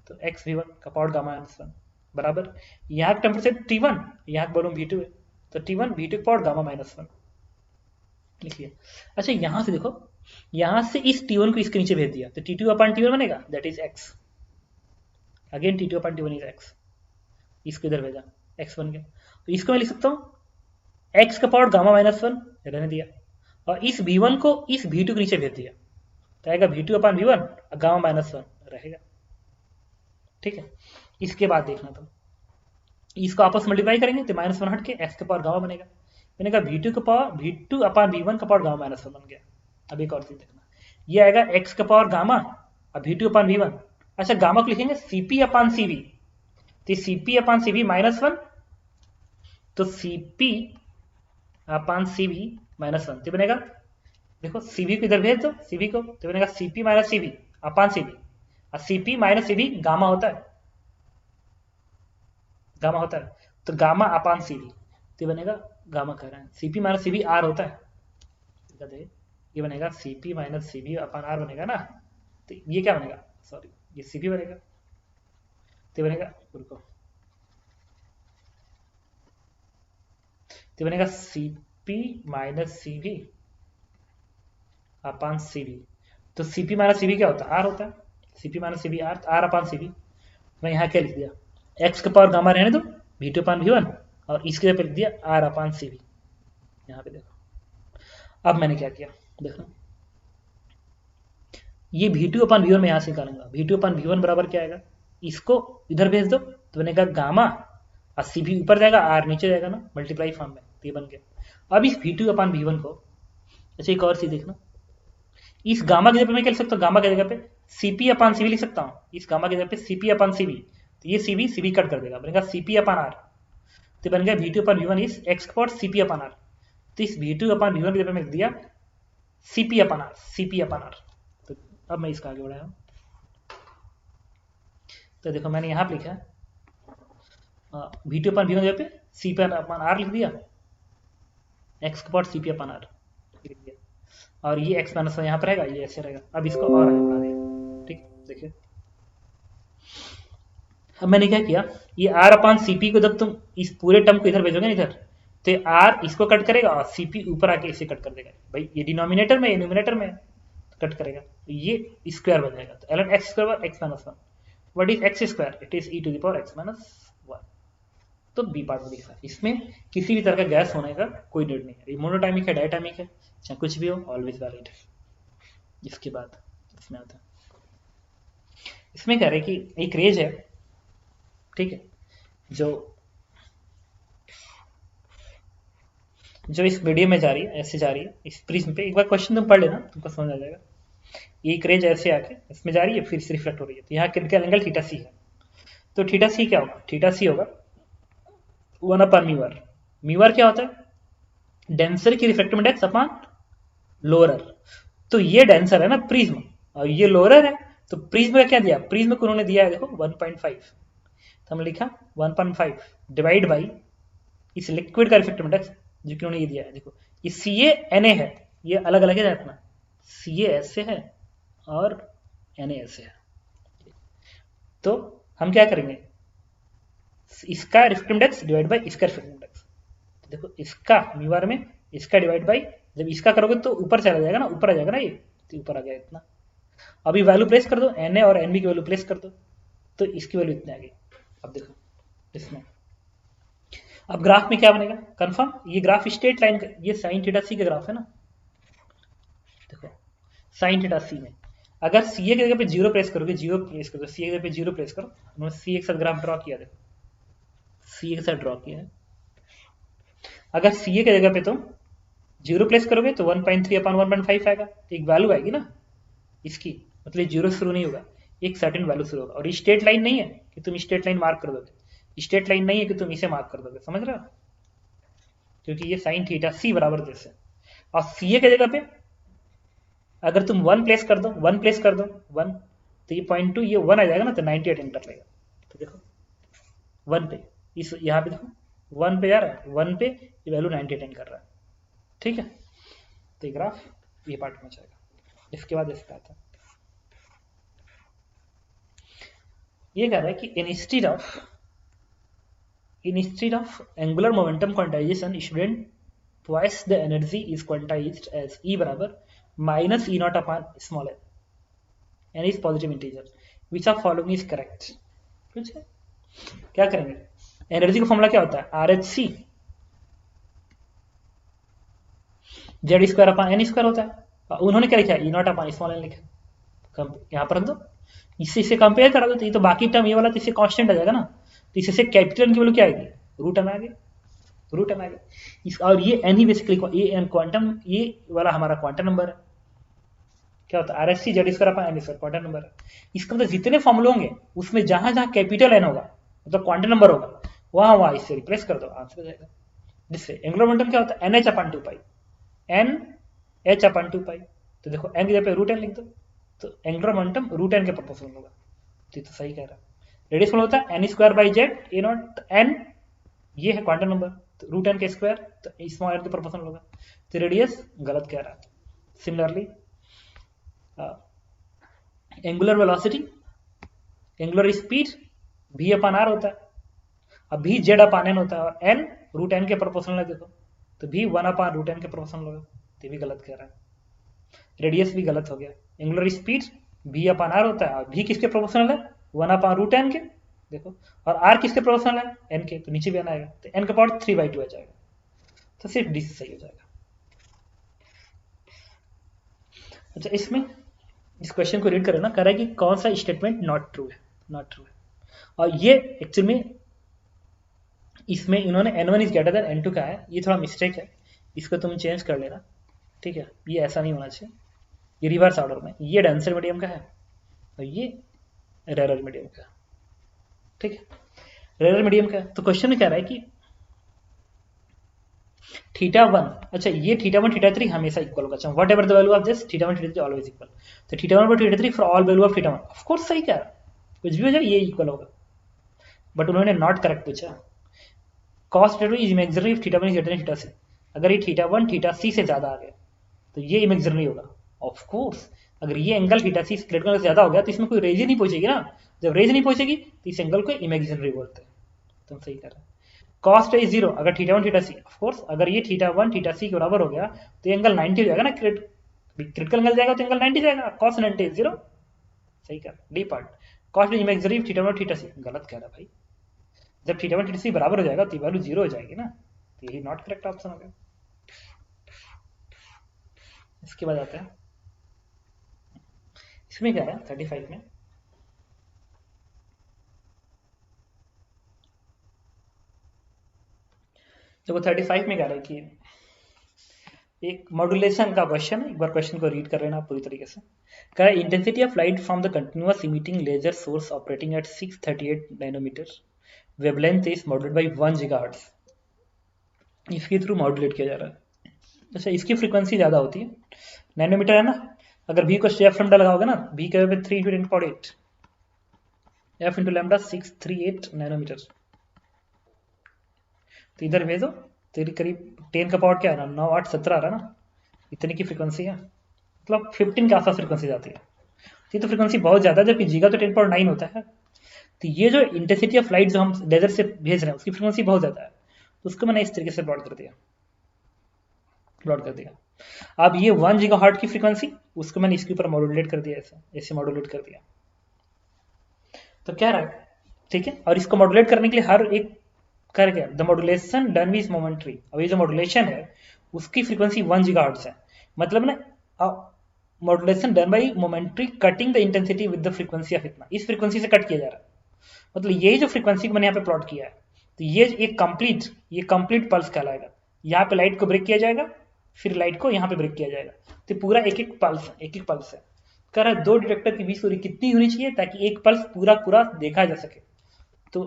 तो x V1 का पावर गामा माइनस 1 बराबर, यहाँ का टेम्परेचर T1, यहाँ का वॉल्यूम V2 है, तो T1 V2 का पावर गामा माइनस 1 लिख लिया। अच्छा यहाँ से देखो, यहाँ से इस T1 को इसके नीचे भेज दिया, तो T2 अपान T1 बनेगा, that is x, again T2 upon T1 is x, इसको इधर भेजा x बन गया। तो इसको मैं लिख सकता हूँ x का पावर गामा माइनस 1 रहने दिया, और इस V1 को इस V2 के नीचे भेज दिया, तो आएगा V2 अपान V1 और गामा माइनस 1 रहेगा, ठीक है। इसके बाद देखना तुम, इसको आपस में मल्टीप्लाई करेंगे तो माइनस 1 हट के x का पावर गामा बनेगा, मैंने कहा V2 का पावर V2 अपान V1 का पावर गामा माइनस 1 बन गया। अब एक और चीज देखना, ये आएगा x का पावर गामा और V2 अपान V1, अच्छा गामा को लिखेंगे Cp अपान Cv, तो Cp अपान Cv माइनस 1, तो Cp अपान Cv माइनस 1 तो बनेगा, देखो Cv को इधर भेज दो, Cv को, तो बनेगा Cp माइनस Cv अपान Cv, और Cp माइनस Cv गामा होता है, गामा होता है, तो गामा अपान Cv तो बनेगा, गामा कह रहे हैं Cp माइनस Cv R होता है, ये बनेगा Cp माइनस Cv अपान R बनेगा ना, तो ये क्या बनेगा, सॉरी ये Cp बनेगा, तो बनेगा रुको, तो बनेगा Cp माइनस Cv अपान Cv, तो Cp माइनस Cv क्या होता है, R होता है, Cp माइनस Cv R अपान Cv। मैं यहाँ क्या लिख दिया, x का पावर गामा रहने दो V2 अपान V1, और इसके लिए लिख दिया R अपान Cv, यहाँ पे देखो। अब मैंने क्या किया देखो, ये V2 अपान V1 में यहाँ से निकालूंगा, V2 अपान V1 बराबर क्या आएगा, इसको इधर भेज दो तो बनेगा गामा, और Cv ऊपर जाएगा R नीचे जाएगा ना, मल्टीप्लाई फॉर्म में, तो ये बन गया। अब इस V2 अपान V1 को, अच्छा एक और चीज देखना, इस गामा की जगह पे मैं क्या लिख सकता हूँ, गामा की जगह पे Cp अपान Cv लिख सकता हूँ, इस गामा की जगह पे Cp अपान Cv, तो ये Cv कट कर देगा, बनेगा Cp अपान R, तो बन गया V2 upon V1 is x का पावर Cp अपान R, तो इस V2 अपान V1 की जगह में लिख दिया Cp अपान R, Cp अपान R। तो अब मैं इसका आगे बढ़ाया हूँ, तो देखो मैंने यहाँ पे लिखा V2 अपान V1 की जगह पे Cp अपान R लिख दिया, x का पावर Cp अपान R लिख दिया, और ये x माइनस यहाँ पर रहेगा, ये ऐसे रहेगा। अब इसको और आगे बढ़ा दिया, ठीक देखिए। अब मैंने क्या किया, ये R अपान Cp को जब तुम इस पूरे टर्म को इधर भेजोगे ना इधर, तो R इसको कट करेगा और Cp ऊपर आके इसे कट कर देगा, भाई ये डिनोमिनेटर में, ये न्यूमिनेटर में तो कट करेगा, तो ये स्क्वायर बन जाएगा, तो ln x square x minus 1, what is x square, it is e to the power x minus 1। तो बी पार्ट में लिखा है, इसमें किसी भी तरह का गैस होने का कोई डर नहीं है, मोनोटाइमिक है डायटाइमिक है चाहे कुछ भी हो, ऑलवेज वैलिड है। इसके बाद इसमें आता है, इसमें कह रहे कि एक रेज है, ठीक है, जो इस मीडियम में जा रही है, ऐसे जा रही है इस प्रिज्म पे, एक बार क्वेश्चन तुम पढ़ लेना तुमको समझ आ जाएगा। एक रेज ऐसे आके इसमें जा रही है, फिर से रिफ्लेक्ट हो रही है, तो यहाँ क्रिटिकल एंगल थीटा सी है, तो थीटा सी क्या होगा, थीटा सी होगा 1 अपान म्यू आर। म्यू आर क्या होता है, डेंसर की रिफ्रैक्टिव इंडेक्स अपॉन लोअरर, तो ये डेंसर है ना प्रिज्म, और ये लोअरर है, तो प्रिज्म का क्या दिया, प्रिज्म को उन्होंने दिया है देखो 1.5, तो हमने लिखा 1.5 डिवाइड बाई इस लिक्विड का रिफ्रैक्टिव इंडेक्स जो कि उन्होंने ये दिया है, देखो ये CA NA है, ये अलग अलग है, अपना CA ऐसे है और NA ऐसे है, तो हम क्या करेंगे, इसका रिफ्रैक्टिव इंडेक्स डिवाइड बाय इसका रिफ्रैक्टिव इंडेक्स। तो देखो इसका म्यू आर में इसका डिवाइड बाय, जब इसका करोगे तो ऊपर चला जाएगा ना, ऊपर आ जाएगा ना, ये तो ऊपर आ गया इतना। अभी वैल्यू प्लेस कर दो, एन ए और एन बी की वैल्यू प्लेस कर दो, तो इसकी वैल्यू इतनी आ गई। अब देखो इसमें, अब ग्राफ में क्या बनेगा कंफर्म, ये ग्राफ स्ट्रेट लाइन का, ये साइन थीटा सी का ग्राफ है ना। देखो साइन थीटा सी में अगर सी ए की जगह पे जीरो प्लेस करोगे, जीरो प्लेस करो, सी ए की जगह पे जीरो प्लेस करो, हमने सी ए के साथ ग्राफ ड्रॉ किया, देखो सी ए के साथ ड्रॉ किया है। अगर सी ए की जगह पे तुम जीरो प्लेस करोगे तो 1.3/1.5 आएगा, तो एक वैल्यू आएगी ना इसकी, मतलब जीरो शुरू नहीं होगा, एक सर्टेन वैल्यू शुरू होगा। और ये स्ट्रेट लाइन नहीं है कि तुम स्ट्रेट लाइन मार्क कर दोगे, स्ट्रेट लाइन नहीं है कि तुम इसे मार्क कर दोगे, समझ रहे हो, क्योंकि ये साइन थीटा सी बराबर जैसे। और सी ए की जगह पे अगर तुम 1 प्लेस कर दो, 1 प्लेस कर दो 1, तो ये 0.2 ये 1 आ जाएगा ना, तो 98 एंटर लेगा। तो देखो 1 पे, इस यहाँ पे देखो 1 पे जा रहा है, 1 पे ये वैल्यू 98 कर रहा है, ठीक है। तो ये ग्राफ ये पार्ट में जाएगा। इसके बाद इसका आता है, ये कह रहा है कि instead of angular momentum quantisation student twice the energy is quantised as E बराबर minus E not upon small n is positive integer, which of following is correct. ठीक है, क्या करेंगे, एनर्जी का फॉर्मूला क्या होता है, R H C Z square upon N square होता है। उन्होंने क्या लिखा, E not upon small N लिखा, यहाँ पर रख दो, इससे कंपेयर करा दो, तो ये तो बाकी टर्म ये वाला तो इससे कांस्टेंट आ जाएगा ना, तो इससे कैपिटल एन की वैल्यू क्या आएगी, रूट एन आ गई, रूट एन आ गया। और ये एन ही बेसिकली, ये एन क्वांटम, ये वाला हमारा क्वांटम नंबर है, क्या होता है r s c Z square upon N square quantum number है। इसका मतलब जितने फॉर्मूले होंगे उसमें जहां जहां कैपिटल एन होगा, मतलब क्वांटम नंबर होगा, वहां वहां इससे रिप्लेस कर दो, आंसर हो जाएगा। जिससे एंगुलर मोमेंटम क्या होता है, एन एच अपॉन 2 पाई, एन एच अपॉन 2 पाई। तो देखो एन की जगह पे रूट एन लिख दो, तो एंगुलर मोमेंटम रूट एन के प्रोपोर्शनल होगा, तो सही कह रहा है। रेडियस होता है n square by z a naught n, ये है क्वांटम नंबर, तो रूट एन के स्क्वायर, तो स्मॉल एन के प्रोपोर्शनल होगा, तो रेडियस गलत कह रहा है। Similarly angular velocity, angular speed v upon r होता है, अब v जेड अपॉन एन होता है, और n रूट एन के प्रोपोर्शनल है, देखो तो v 1 अपॉन रूट एन के प्रोपोर्शनल होगा, तो भी गलत कह रहा है। रेडियस भी गलत हो गया, angular speed v upon r होता है, और v किसके प्रोपोर्शनल है, 1 अपॉन रूट एन के, देखो, और r किसके प्रोपोर्शनल है, n के, तो नीचे भी आना आएगा, तो n का पावर 3/2 आ जाएगा, तो सिर्फ डी सही हो जाएगा। अच्छा, इसमें इस क्वेश्चन को रीड करें ना, कह रहा है कि कौन सा स्टेटमेंट नॉट ट्रू है, नॉट ट्रू है। और ये एक्चुअल में इसमें इन्होंने n1 is greater then n2 का है, ये थोड़ा मिस्टेक है, इसको तुम चेंज कर लेना, ठीक है, ये ऐसा नहीं होना चाहिए, ये रिवर्स ऑर्डर में, ये डेंसर मीडियम का है और ये रेरर मीडियम का, ठीक है, रेरर मीडियम का। तो क्वेश्चन में कह रहा है कि θ1, अच्छा ये θ1 θ3 हमेशा इक्वल होगा, अच्छा whatever the value of this θ1 θ3 always equal, तो θ1 θ3 for all value of θ1, of course सही कह रहा है, कुछ भी हो जाए ये इक्वल होगा, बट उन्होंने नॉट करेक्ट पूछा। cos θ2 is imaginary if θ1 is greater than θc, अगर ये θ1 θc से ज्यादा आ गया तो ये इमेजिनरी होगा, ऑफ कोर्स अगर ये एंगल θc से ग्रेटर से ज्यादा हो गया तो इसमें कोई रेज ही नहीं पहुंचेगी ना, जब रेज नहीं पहुंचेगी तो इस एंगल को इमेजिनरी बोलते हैं, तुम सही कर रहे हो। कॉस्ट इज जीरो अगर θ1 θc, ऑफ कोर्स अगर ये θ1 θc के बराबर हो गया तो ये एंगल 90 हो जाएगा ना, क्रिटिकल एंगल जाएगा तो एंगल 90 जाएगा, cos 90 इज जीरो, सही कर। D part, cost is imaginary if θ1 θc, गलत कह रहा भाई, जब θ1 θc बराबर हो जाएगा तो वैल्यू जीरो हो जाएगी ना, तो यही नॉट करेक्ट ऑप्शन हो गया। इसके बाद आता है, इसमें क्या है 35 में, देखो 35 में क्या है कि एक मॉड्यूलेशन का क्वेश्चन, एक बार क्वेश्चन को रीड कर लेना पूरी तरीके से। कह रहा है intensity of light from the continuous emitting laser source operating at 638 nanometre wavelength is modulated by 1 gigahertz, इसके थ्रू मॉड्यूलेट किया जा रहा है। अच्छा, इसकी फ्रीक्वेंसी ज्यादा होती है, नैनोमीटर है ना, अगर v को एफ लैम्डा लगाओगे ना, v के पे 3 × 10⁸, f × लैम्डा 638 नैनोमीटर, तो इधर भेजो, तेरी करीब 10 का पावर क्या है ना, 9 8 17 आ रहा ना, इतनी की फ्रीक्वेंसी है, मतलब 15 के आसपास फ्रीक्वेंसी जाती है, ये तो फ्रीक्वेंसी बहुत ज्यादा है, जबकि जीगा तो 10 पावर 9 होता है। तो ये जो इंटेंसिटी ऑफ लाइट जो हम लेजर से भेज रहे हैं उसकी फ्रीक्वेंसी बहुत ज्यादा है, तो उसको मैंने इस तरीके से प्लॉट कर दिया। अब ये 1 गीगाहर्ट्ज की फ्रीक्वेंसी, उसको मैंने इसके ऊपर मॉड्यूलेट कर दिया, ऐसे मॉड्यूलेट कर दिया। तो क्या रहा है, ठीक है। और इसको मॉड्यूलेट करने के लिए हर एक कर गया, the modulation done with momentary. अब ये जो मॉड्यूलेशन है उसकी फ्रीक्वेंसी 1 गीगाहर्ट्ज है, मतलब ना modulation done by momentary cutting the intensity with the frequency of इतना, इस फ्रीक्वेंसी से कट किया जा रहा है। मतलब यही जो फ्रीक्वेंसी मैंने यहाँ पे प्लॉट किया है, तो ये एक कंप्लीट पल्स कहलाएगा। यहाँ पे लाइट को ब्रेक किया जाएगा, फिर लाइट को यहाँ पे ब्रेक किया जाएगा, तो पूरा एक एक पल्स है। कह रहा है 2 डिटेक्टर की बीच की दूरी कितनी होनी चाहिए ताकि एक पल्स पूरा देखा जा सके। तो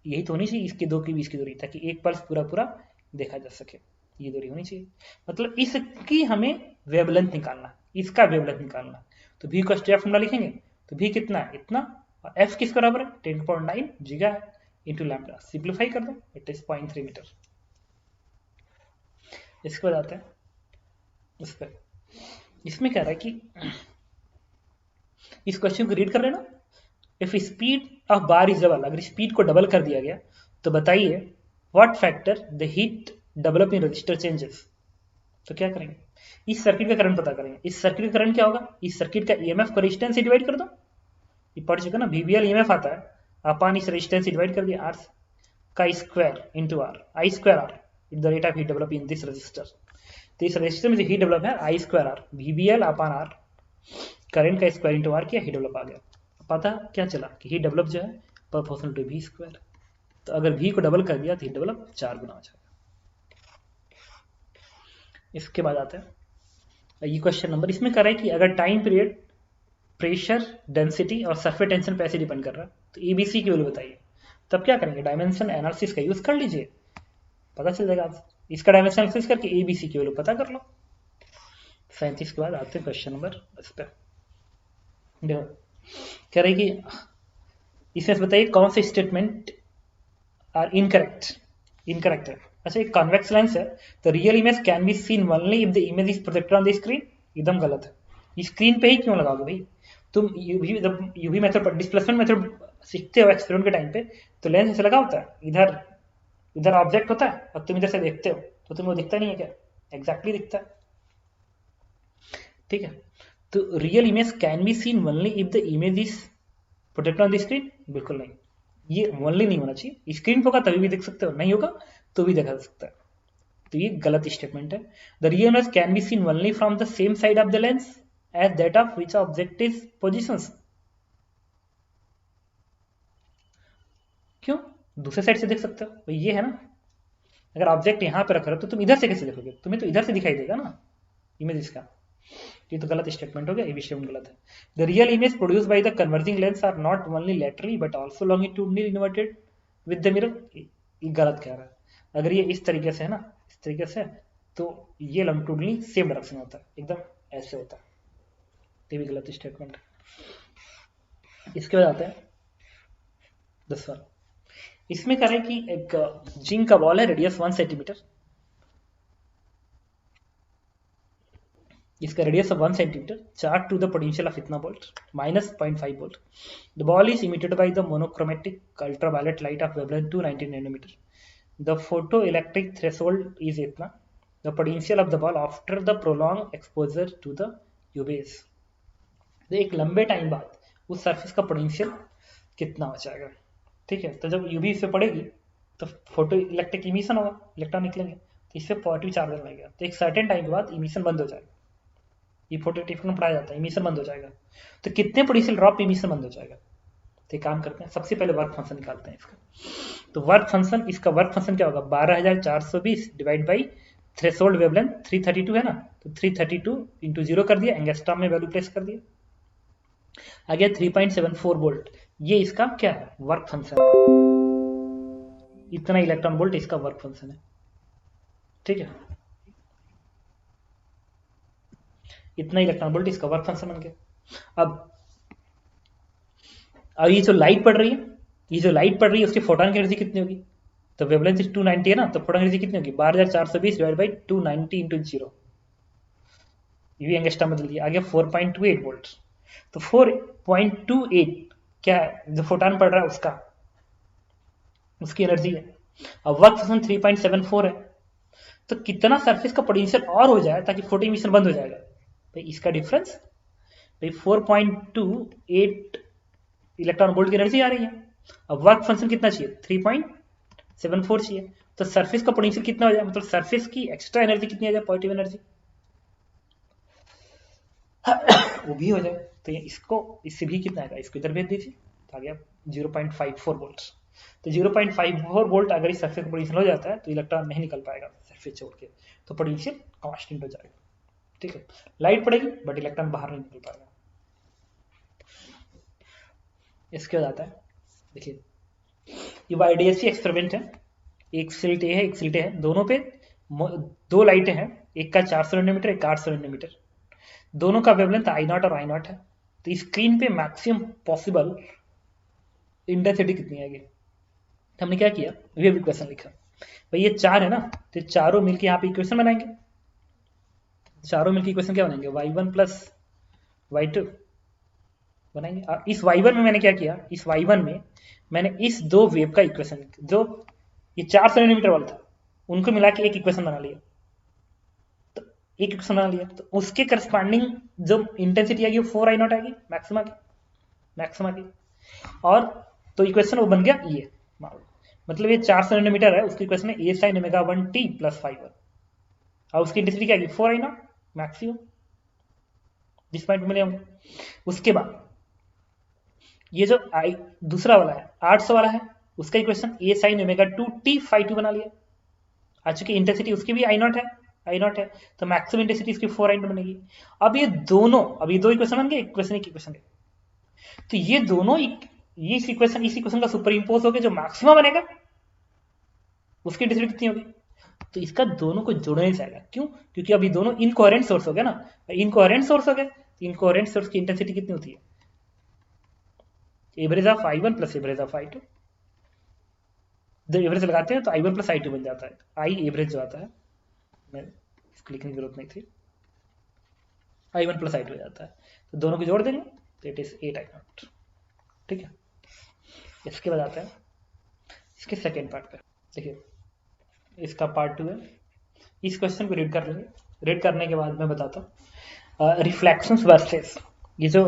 यही तो होनी चाहिए इसके 2 के बीच की दूरी, ताकि एक पल्स पूरा देखा जा सके, ये दूरी होनी चाहिए। मतलब इसकी हमें वेवलेंथ निकालना, इसका वेवलेंथ निकालना। तो v का स्टेप फॉर्मूला लिखेंगे, तो v कितना है, इतना, और f किस बराबर है 10.9 गीगा है इंटू लैम्डा। सिंप्लीफाई कर दो, इट इज 0.3 मीटर। इसके बाद आते हैं इस पर। इसमें कह रहा है कि इस क्वेश्चन को रीड कर लेना। If speed of bar is double, अगर स्पीड को डबल कर दिया गया तो बताइए what factor the heat develop in register changes. तो क्या करेंगे, इस सर्किट का करंट पता करेंगे। इस सर्किट का करंट क्या होगा, इस सर्किट का ईएमएफ को रेजिस्टेंस से डिवाइड कर दो, ये पढ़ चुका ना, वीवीएल ईएमएफ आता है, अपन इस रेजिस्टेंस से डिवाइड कर दिया आर का square into R, I square R the rate of heat develop in this register. तो इस रजिस्टर में जो हीट डेवलप है I square R, VVL upon R, current का स्क्वायर इंटू आर किया, हीट डेवलप आ गया। पता क्या चला कि हीट डेवलप जो है प्रोपोर्शनल टू वी स्क्वायर। तो अगर वी को डबल कर दिया तो हीट डेवलप 4 गुना हो जाएगा। इसके बाद आता है ये क्वेश्चन नंबर, इसमें कर रहा है कि अगर टाइम पीरियड प्रेशर डेंसिटी और सरफेस टेंशन पे ऐसे डिपेंड कर रहा है तो एबीसी की वैल्यू बताइए। तब क्या करेंगे, डायमेंशन एनालिसिस का यूज कर लीजिए, पता चल जाएगा आप। इसका डायमेंशन एनालिसिस करके एबीसी की वैल्यू पता कर लो। 37 के बाद आते हैं क्वेश्चन नंबर इस पर। कह रहे कि इसमें बताइए कौन से स्टेटमेंट आर इनकरेक्ट है। अच्छा, एक कॉन्वेक्स लेंस है तो real image can be seen only if the image is projected on the screen, एकदम गलत है। स्क्रीन पे ही क्यों लगाओगे भाई, तुम यूवी मेथड पर डिस्प्लेसमेंट मेथड सीखते हो एक्सपेरिमेंट के टाइम पे, तो लेंस ऐसे लगा होता है, इधर ऑब्जेक्ट होता है और तुम इधर से देखते हो, तो तुम्हें दिखता नहीं है क्या, एग्जैक्टली दिखता है, ठीक है। तो real image can be seen only if the image is projected on the screen, बिल्कुल नहीं, ये ओनली नहीं होना चाहिए। स्क्रीन पे होगा तभी भी देख सकते हो, नहीं होगा तो भी देखा जा सकता है, तो ये गलत स्टेटमेंट है। The real image can be seen only from the same side of the lens as that of which object is positions. क्यों, दूसरे साइड से देख सकते हो, तो ये है ना, अगर ऑब्जेक्ट यहाँ पे रख रहे हो तो तुम इधर से कैसे देखोगे, तुम्हें तो इधर से दिखाई देगा ना इमेज इसका। ये तो गलत स्टेटमेंट हो गया, ये भी स्टेटमेंट गलत है। The real image produced by the converging lens are not only laterally but also longitudinally inverted with the mirror, ये गलत कह रहा है। अगर ये इस तरीके से है ना, इस तरीके से, तो ये लॉन्गिट्यूडनली सेम डायरेक्शन होता है, एकदम ऐसे होता है, ये भी गलत स्टेटमेंट है। इसके बाद आता है 10वां, इसमें कह रहे हैं कि एक जिंक का बॉल है, रेडियस 1 सेंटीमीटर, इसका radius of 1 centimetre, charge to the potential of इतना volt -0.5 volt. The ball is emitted by the monochromatic ultraviolet light of wavelength 290 nanometre. The photo electric threshold is इतना, the potential of the ball after the prolong exposure to the UVs. एक लंबे time बाद उस surface का potential कितना हो जाएगा, ठीक है। तो जब यूवी इस पे पड़ेगी तो फोटो इलेक्ट्रिक इमिशन होगा, इलेक्ट्रॉन निकलेंगे, तो इससे पॉजिटिव चार्ज लगेगा, तो एक सर्टेन टाइम के बाद इमिशन बंद हो जाएगा। ये फोटो में पढ़ाया जाता है, इमिशन बंद हो जाएगा, तो कितने पोटेंशियल ड्रॉप इमिशन बंद हो जाएगा। तो एक काम करते हैं, सबसे पहले वर्क फंक्शन निकालते हैं इसका। तो वर्क फंक्शन, इसका वर्क फंक्शन क्या होगा, 12420 डिवाइड बाई थ्रेशोल्ड वेवलेंथ 332 है ना, तो 332 इंटू 0 कर दिया, एंगस्ट्रॉम में वैल्यू प्लेस कर दिया, आ गया 3.74 वोल्ट। ये इसका क्या है, वर्क फंक्शन है, इतना इलेक्ट्रॉन वोल्ट इसका वर्क फंक्शन है, ठीक है। इतना इलेक्ट्रॉन वोल्ट इसका वर्क फंक्शन बन गया। अब ये जो लाइट पड़ रही है, उसकी फोटोन की एनर्जी कितनी होगी, तो वेवलेंथ 290 है ना, तो फोटोन एनर्जी कितनी होगी 12420 डिवाइड बाई 290 इंटू 0, ये भी एंगस्ट्रॉम बदल दिया, आ गया 4.28 वोल्ट। तो 4.28 क्या है, जो फोटान पड़ रहा है उसकी एनर्जी है। अब वर्क फंक्शन 3.74 है, तो कितना सरफेस का पोटेंशियल और हो जाए ताकि फोटो इमिशन बंद हो जाएगा भाई, इसका डिफरेंस भाई 4.28 इलेक्ट्रॉन वोल्ट की एनर्जी आ रही है। अब वर्क फंक्शन कितना चाहिए, 3.74 चाहिए, तो सरफेस का पोटेंशियल कितना हो जाए, मतलब सरफेस की एक्स्ट्रा एनर्जी कितनी आ जाए, पॉजिटिव एनर्जी वो भी हो जाए। तो ये इसको इससे भी कितना आएगा, इसको इधर भेज दीजिए, तो आ गया 0.54 वोल्ट। तो 0.54 वोल्ट अगर इस सरफेस का पोटेंशियल हो जाता है तो इलेक्ट्रॉन नहीं निकल पाएगा सरफेस छोड़ के, तो पोटेंशियल कांस्टेंट हो जाएगा। ठीक है, लाइट पड़ेगी बट इलेक्ट्रॉन बाहर नहीं निकल पाएगा। इसके बाद आता है, देखिए ये वाईडीएससी एक्सपेरिमेंट है, एक स्लिट ए है एक स्लिट ए है, दोनों पे दो लाइटें हैं, एक का 400 नैनोमीटर एक का 800 नैनोमीटर, दोनों का वेवलेंथ आई नॉट और आई नॉट है। तो स्क्रीन पे मैक्सिमम पॉसिबल इंटेंसिटी कितनी आएगी, तो हमने क्या किया, वेव इक्वेशन लिखा भाई, ये चार है ना, तो चारों मिलकर यहाँ पे इक्वेशन बनाएंगे, चारों मिलकर इक्वेशन क्या बनाएंगे, y1 प्लस y2 बनाएंगे। और इस y1 में मैंने क्या किया, इस y1 में मैंने इस दो वेव का इक्वेशन, जो ये 400 नैनोमीटर वाला था उनको मिला के एक इक्वेशन बना लिया, तो एक इक्वेशन बना लिया, तो उसके करस्पॉन्डिंग जो इंटेंसिटी आएगी वो 4I0 आएगी मैक्सिमा की, मैक्सिमा की। और तो इक्वेशन वो बन गया ये, मतलब ये 400 नैनोमीटर है, उसकी इक्वेशन है a sin omega 1t plus 5 और उसकी इंटेंसिटी क्या आएगी 4I0 मैक्सिमम, जिस पॉइंट मिले होंगे। उसके बाद ये जो आई दूसरा वाला है 800 वाला है, उसका equation a sin omega 2t phi 2 बना लिया, आ चुकी इंटेंसिटी उसकी भी I0 है, I0 है, तो मैक्सिमम इंटेंसिटी इसकी 4I0 बनेगी। अब ये दोनों, अब ये दो इक्वेशन बन गए, इक्वेशन एक इक्वेशन है, तो ये दोनों ये इस इक्वेशन का सुपर इम्पोज होकर जो मैक्सिमम बनेगा उसकी इंटेंसिटी कितनी होगी, तो इसका दोनों को जोड़ने नहीं जाएगा, क्यों, क्योंकि अभी दोनों इनकोहेरेंट सोर्स हो गए ना, इनकोहेरेंट सोर्स हो गए, इनकोहेरेंट सोर्स की इंटेंसिटी कितनी होती है, average of I1 plus average of I2, जब एवरेज लगाते हैं तो I1 प्लस I2 बन जाता है, आई एवरेज जो आता है, मैं इसको लिखने की जरूरत नहीं थी, I1 प्लस I2 हो जाता है, तो दोनों को जोड़ देंगे तो इट इज 8I0। ठीक है, इसके बाद आता है इसके सेकेंड पार्ट पे, देखिए इसका पार्ट 2 है, इस क्वेश्चन को रीड कर लेंगे, रीड करने के बाद मैं बताता हूँ रिफ्लेक्शंस वर्सेस, ये जो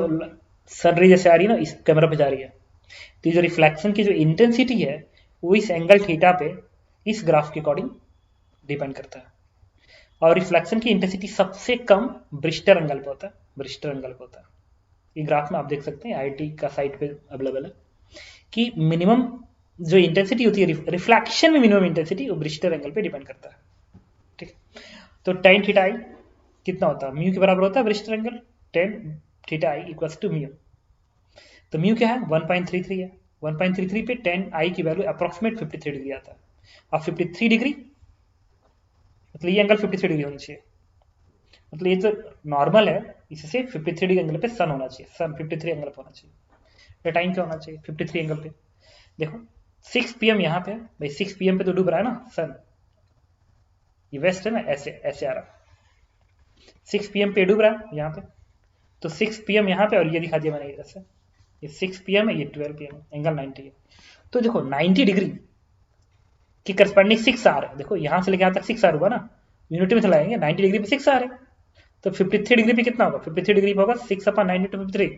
सन रे जैसे आ रही है ना इस कैमरा पे जा रही है, तो ये जो रिफ्लेक्शन की जो इंटेंसिटी है वो इस एंगल थीटा पे इस ग्राफ के अकॉर्डिंग डिपेंड करता है, और रिफ्लेक्शन की इंटेंसिटी सबसे कम ब्रिस्टर एंगल पे होता है, ब्रिस्टर एंगल पे होता है। ये ग्राफ में आप देख सकते हैं, IIT का साइट पे अवेलेबल है कि मिनिमम जो इंटेंसिटी होती है रिफ्लेक्शन में, मिनिमम इंटेंसिटी वो ब्रिस्टर एंगल पे डिपेंड करता है। ठीक, तो tan थीटा आई कितना होता है, म्यू के बराबर होता है Brewster angle, tan theta i equals to mu, तो म्यू क्या है 1.33 है, 1.33 पे tan आई की वैल्यू अप्रोक्सीमेट 53 डिग्री आता है, अब 53 डिग्री मतलब ये एंगल 53 डिग्री होनी चाहिए, मतलब ये जो नॉर्मल है इससे 53 डिग्री एंगल पे सन होना चाहिए, सन 53 एंगल पे होना चाहिए, टाइम क्या होना चाहिए 53 एंगल पे। देखो 6 PM यहाँ पे भाई, 6 PM पे तो डूब रहा है ना सन, ये वेस्ट है ना, ऐसे ऐसे आ रहा, 6 PM पे डूब रहा है यहाँ पे, तो 6 PM यहाँ पे, और ये दिखा दिया मैंने इधर से, ये 6 PM है, ये 12 PM है, एंगल 90 है। तो देखो 90 डिग्री की करस्पॉन्डिंग 6 आर है, देखो यहाँ से लेके यहाँ तक 6 आर हुआ ना, यूनिटी में चलाएंगे 90 डिग्री पे 6 आर है, तो 53 डिग्री पे कितना होगा, 53 डिग्री पे होगा 6/90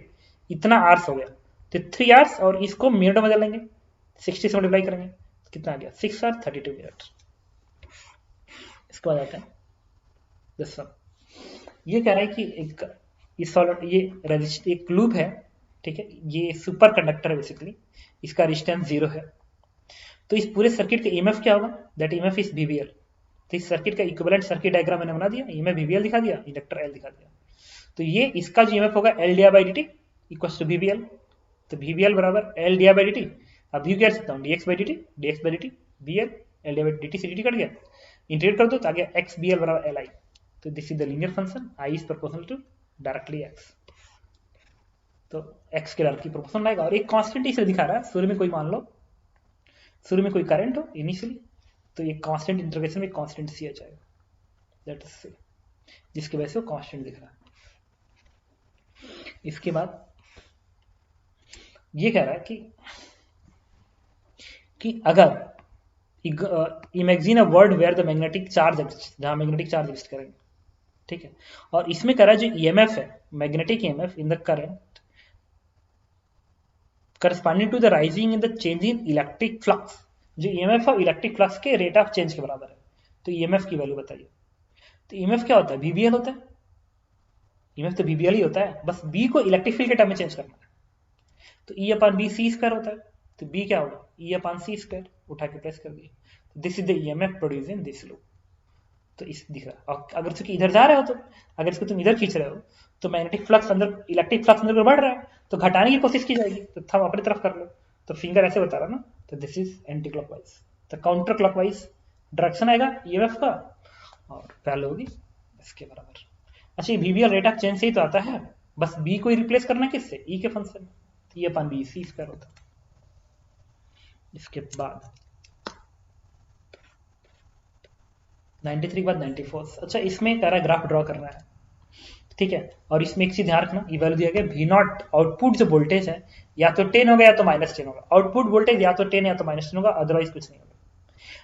इतना आर्स हो गया, तो 3 आर्स, और इसको मिनट में बदलेंगे 60 से मल्टीप्लाई करेंगे, कितना आ गया 6 आर 32 मिनट। इसके बाद आता है दिस वन, ये कह रहा है कि एक सॉलिड, ये रजिस्टर एक लूप है, ठीक है, ये सुपर कंडक्टर है बेसिकली, इसका रेजिस्टेंस 0 है, तो इस पूरे सर्किट का ईएमएफ क्या होगा, दैट ईएमएफ इज वीवीएल। तो इस सर्किट का इक्विवेलेंट सर्किट डायग्राम मैंने बना दिया, ईएमएफ वीवीएल दिखा दिया, इंडक्टर एल दिखा दिया, तो ये इसका जो ईएमएफ होगा L D by D T equal to VVL, तो वीवीएल बराबर L D by D T, अब व्यू क्या सकता हूँ DX by D T, DX by D T BL, L D by D T से डी टी कट गया, integrate कर दो तो आ गया एक्स बी एल बराबर एल आई, तो this is the linear function, I is proportional to directly X, तो एक्स के डायरेक्टली प्रोपोर्शनल आएगा, और एक कांस्टेंट इसे दिखा रहा है, शुरू में कोई मान लो, शुरू में कोई करंट हो इनिशियली, तो ये कांस्टेंट इंटीग्रेशन में कांस्टेंट सी आ जाएगा, दैट इज सी, जिसकी वजह से वो कांस्टेंट दिख रहा है। इसके बाद ये कह रहा है कि अगर imagine a world where the magnetic charge exist, जहां मैग्नेटिक चार्ज एग्जिस्ट करेंगे, ठीक है, और इसमें कह रहा है जो ईएमएफ है, magnetic EMF in the current corresponding to the rising in the change in electric flux, जो ईएमएफ है इलेक्ट्रिक फ्लक्स के रेट ऑफ चेंज के बराबर है। तो ईएमएफ की वैल्यू बताइए। तो ईएमएफ क्या होता है? वीबीएल होता है। ईएमएफ तो वीबीएल ही होता है, बस बी को इलेक्ट्रिक फील्ड के टर्म में चेंज करना है। तो E upon B c square होता है, तो बी क्या होगा? ई अपॉन सी स्क्वायर, उठा के प्रेस कर दिए। This is the EMF produce in this loop. तो इस दिख रहा है। और अगर चूंकि इधर जा रहे हो, तो अगर इसको तुम इधर खींच रहे हो, तो मैग्नेटिक फ्लक्स अंदर, इलेक्ट्रिक फ्लक्स अंदर बढ़ रहा है, तो घटाने की कोशिश की जाएगी, तो थंब अपनी तरफ कर लो। तो फिंगर ऐसे बता रहा ना, तो दिस इज एंटी क्लॉकवाइज। तो काउंटर क्लॉकवाइज डायरेक्शन आएगा ईएमएफ का, और वैल्यू होगी इसके बराबर। अच्छा, ये वीबीएल रेट ऑफ चेंज से ही तो आता है, बस बी को ही रिप्लेस करना किससे? ई के फंक्शन में। तो ये अपन बी सी स्क्वायर होता है। इसके बाद 93 के बाद 94। अच्छा, इसमें कह रहा है ग्राफ ड्रॉ करना है, ठीक है, और इसमें एक चीज ध्यान रखना, ये वैल्यू दिया गया वी नॉट, आउटपुट जो वोल्टेज है या तो 10 होगा या तो -10 होगा। आउटपुट वोल्टेज या तो 10 या तो -10 होगा, अदरवाइज कुछ नहीं होगा।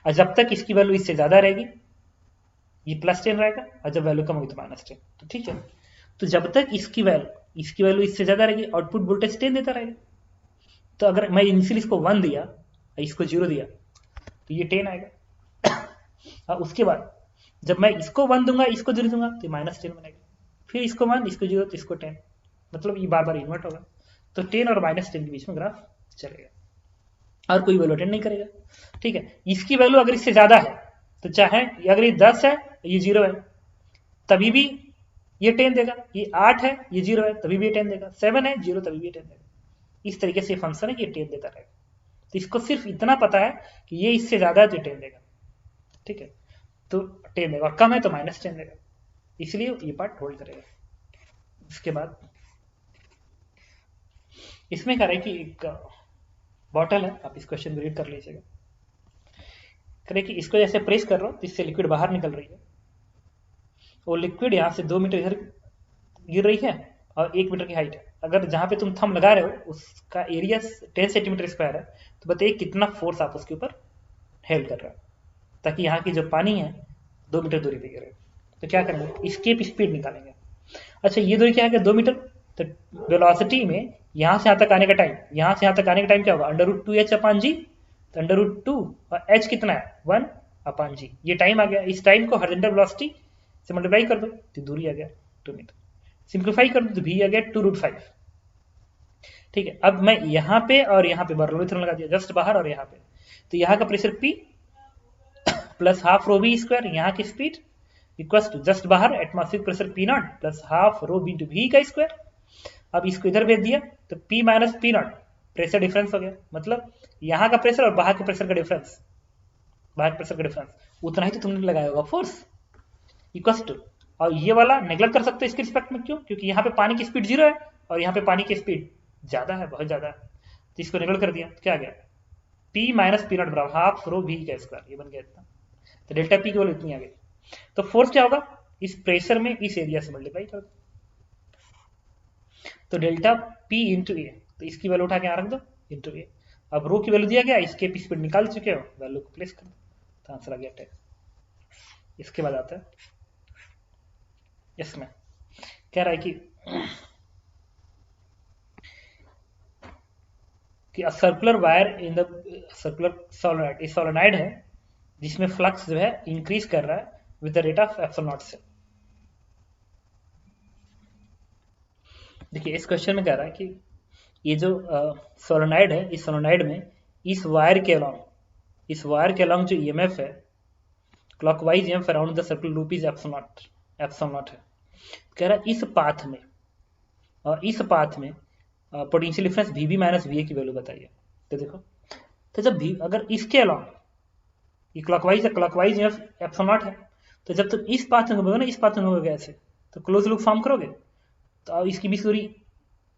और जब तक इसकी वैल्यू इससे ज्यादा रहेगी ये +10 रहेगा, और जब वैल्यू कम होगी तो -10। तो ठीक है, तो जब तक इसकी वैल्यू इससे ज्यादा रहेगी, आउटपुट वोल्टेज 10 देता रहेगा। तो अगर मैं इनिशियली इसको 1 दिया, इसको 0 दिया, तो ये 10 आएगा। और उसके बाद जब मैं इसको 1 दूंगा, इसको 0 दूंगा, तो -10 बनेगा। फिर इसको 1, इसको 0, तो इसको 10, मतलब ये बार बार इन्वर्ट होगा। तो 10 और -10 के बीच में ग्राफ चलेगा, और कोई वैल्यू अटेंड नहीं करेगा। ठीक है, इसकी वैल्यू अगर इससे ज्यादा है, तो चाहे अगर ये 10 है, ये 0 है, तभी भी ये 10 देगा। ये 8 है, ये 0 है, तभी भी ये 10 देगा। 7 है, 0, तभी भी ये 10 देगा। इस तरीके से फंक्शन है, ये 10 देता रहेगा। तो इसको सिर्फ इतना पता है कि ये इससे ज्यादा है तो 10 देगा, ठीक है, तो 10 देगा, और कम है तो -10 देगा, इसलिए ये पार्ट होल्ड करेगा। इसके बाद इसमें कह रहे कि एक बॉटल है, आप इस क्वेश्चन को रीड कर लीजिएगा। कह कि इसको जैसे प्रेस कर रहा हूं तो इससे लिक्विड बाहर निकल रही है, और लिक्विड यहां से 2 मीटर इधर गिर रही है, और 1 मीटर की हाइट है। अगर जहां पे तुम थंब लगा रहे हो उसका एरिया 10 सेंटीमीटर स्क्वायर है, तो बताइए कितना फोर्स आप उसके ऊपर हेल्ड कर रहे हो, ताकि यहाँ की जो पानी है 2 मीटर दूरी पे गिरे। तो क्या करेंगे? इसकेप स्पीड निकालेंगे। अच्छा, ये दूरी क्या है? 2 मीटर। तो वेलोसिटी में यहां से यहां तक आने का टाइम, यहां से यहां तक आने का टाइम क्या होगा? √2h अपान जी। तो √2 और h कितना है? 1 अपान जी। ये टाइम आ गया। इस टाइम को हॉरिजॉन्टल वेलोसिटी से मल्टीप्लाई कर दो, तो दूरी आ गया 2 मीटर। सिंप्लीफाई कर दो तो v आ गया 2√5। ठीक है, अब मैं यहाँ पे और यहाँ पे बर्नौली थ्योरम लगा दिया, जस्ट बाहर और यहाँ पे। तो यहाँ का pressure P plus half rho v square, यहाँ की स्पीड इक्वल्स टू जस्ट बाहर atmospheric pressure P0 plus half rho v into v का स्क्वायर। अब इसको इधर भेज दिया तो P minus P0, pressure difference हो गया, मतलब यहाँ का प्रेशर और बाहर के प्रेशर का डिफरेंस, बाहर प्रेशर का डिफरेंस उतना ही तो तुमने लगाया होगा फोर्स, इक्वल्स टू। और ये वाला नेग्लेक्ट कर सकते हो इसके रिस्पेक्ट में, क्यों? क्योंकि यहाँ पे पानी की स्पीड 0 है और यहाँ पे पानी की स्पीड ज्यादा है, बहुत ज्यादा है। तो इसको नेग्लेक्ट कर दिया, क्या आ गया? P माइनस P0 बराबर हाफ रो वी का स्क्वायर, ये बन गया इतना। तो डेल्टा P की वैल्यू इतनी आ गई। तो फोर्स क्या होगा? इस प्रेशर में इस एरिया से मल्टीप्लाई कर दो, तो डेल्टा P इंटू ए। तो इसकी वैल्यू उठा के यहाँ रख दो, इंटू ए। अब रो की वैल्यू दिया गया, इसके स्पीड निकाल चुके हो, वैल्यू को प्लेस कर दो, तो आंसर आ गया 10। इसके बाद आता है इसमें कह रहा है कि circular wire in the circular solenoid, इस सोलेनॉइड है जिसमें फ्लक्स जो है इंक्रीज कर रहा है with the rate of epsilon not से। देखिए, इस क्वेश्चन में कह रहा है कि ये जो सोलेनॉइड है, इस सोलेनॉइड में इस वायर के अलॉन्ग जो ईएमएफ है, clockwise EMF around the circular loop is epsilon not है। कह रहा है इस पाथ में potential difference VB minus VA की वैल्यू बताइए। तो देखो, तो जब भी अगर इसके अलॉन्ग ये क्लॉकवाइज ईएमएफ एप्सिलॉन नॉट है, तो जब तुम इस पाथ में घूमोगे ना, इस पाथ में घूमोगे ऐसे, तो क्लोज लूप फॉर्म करोगे, तो इसकी बीच दूरी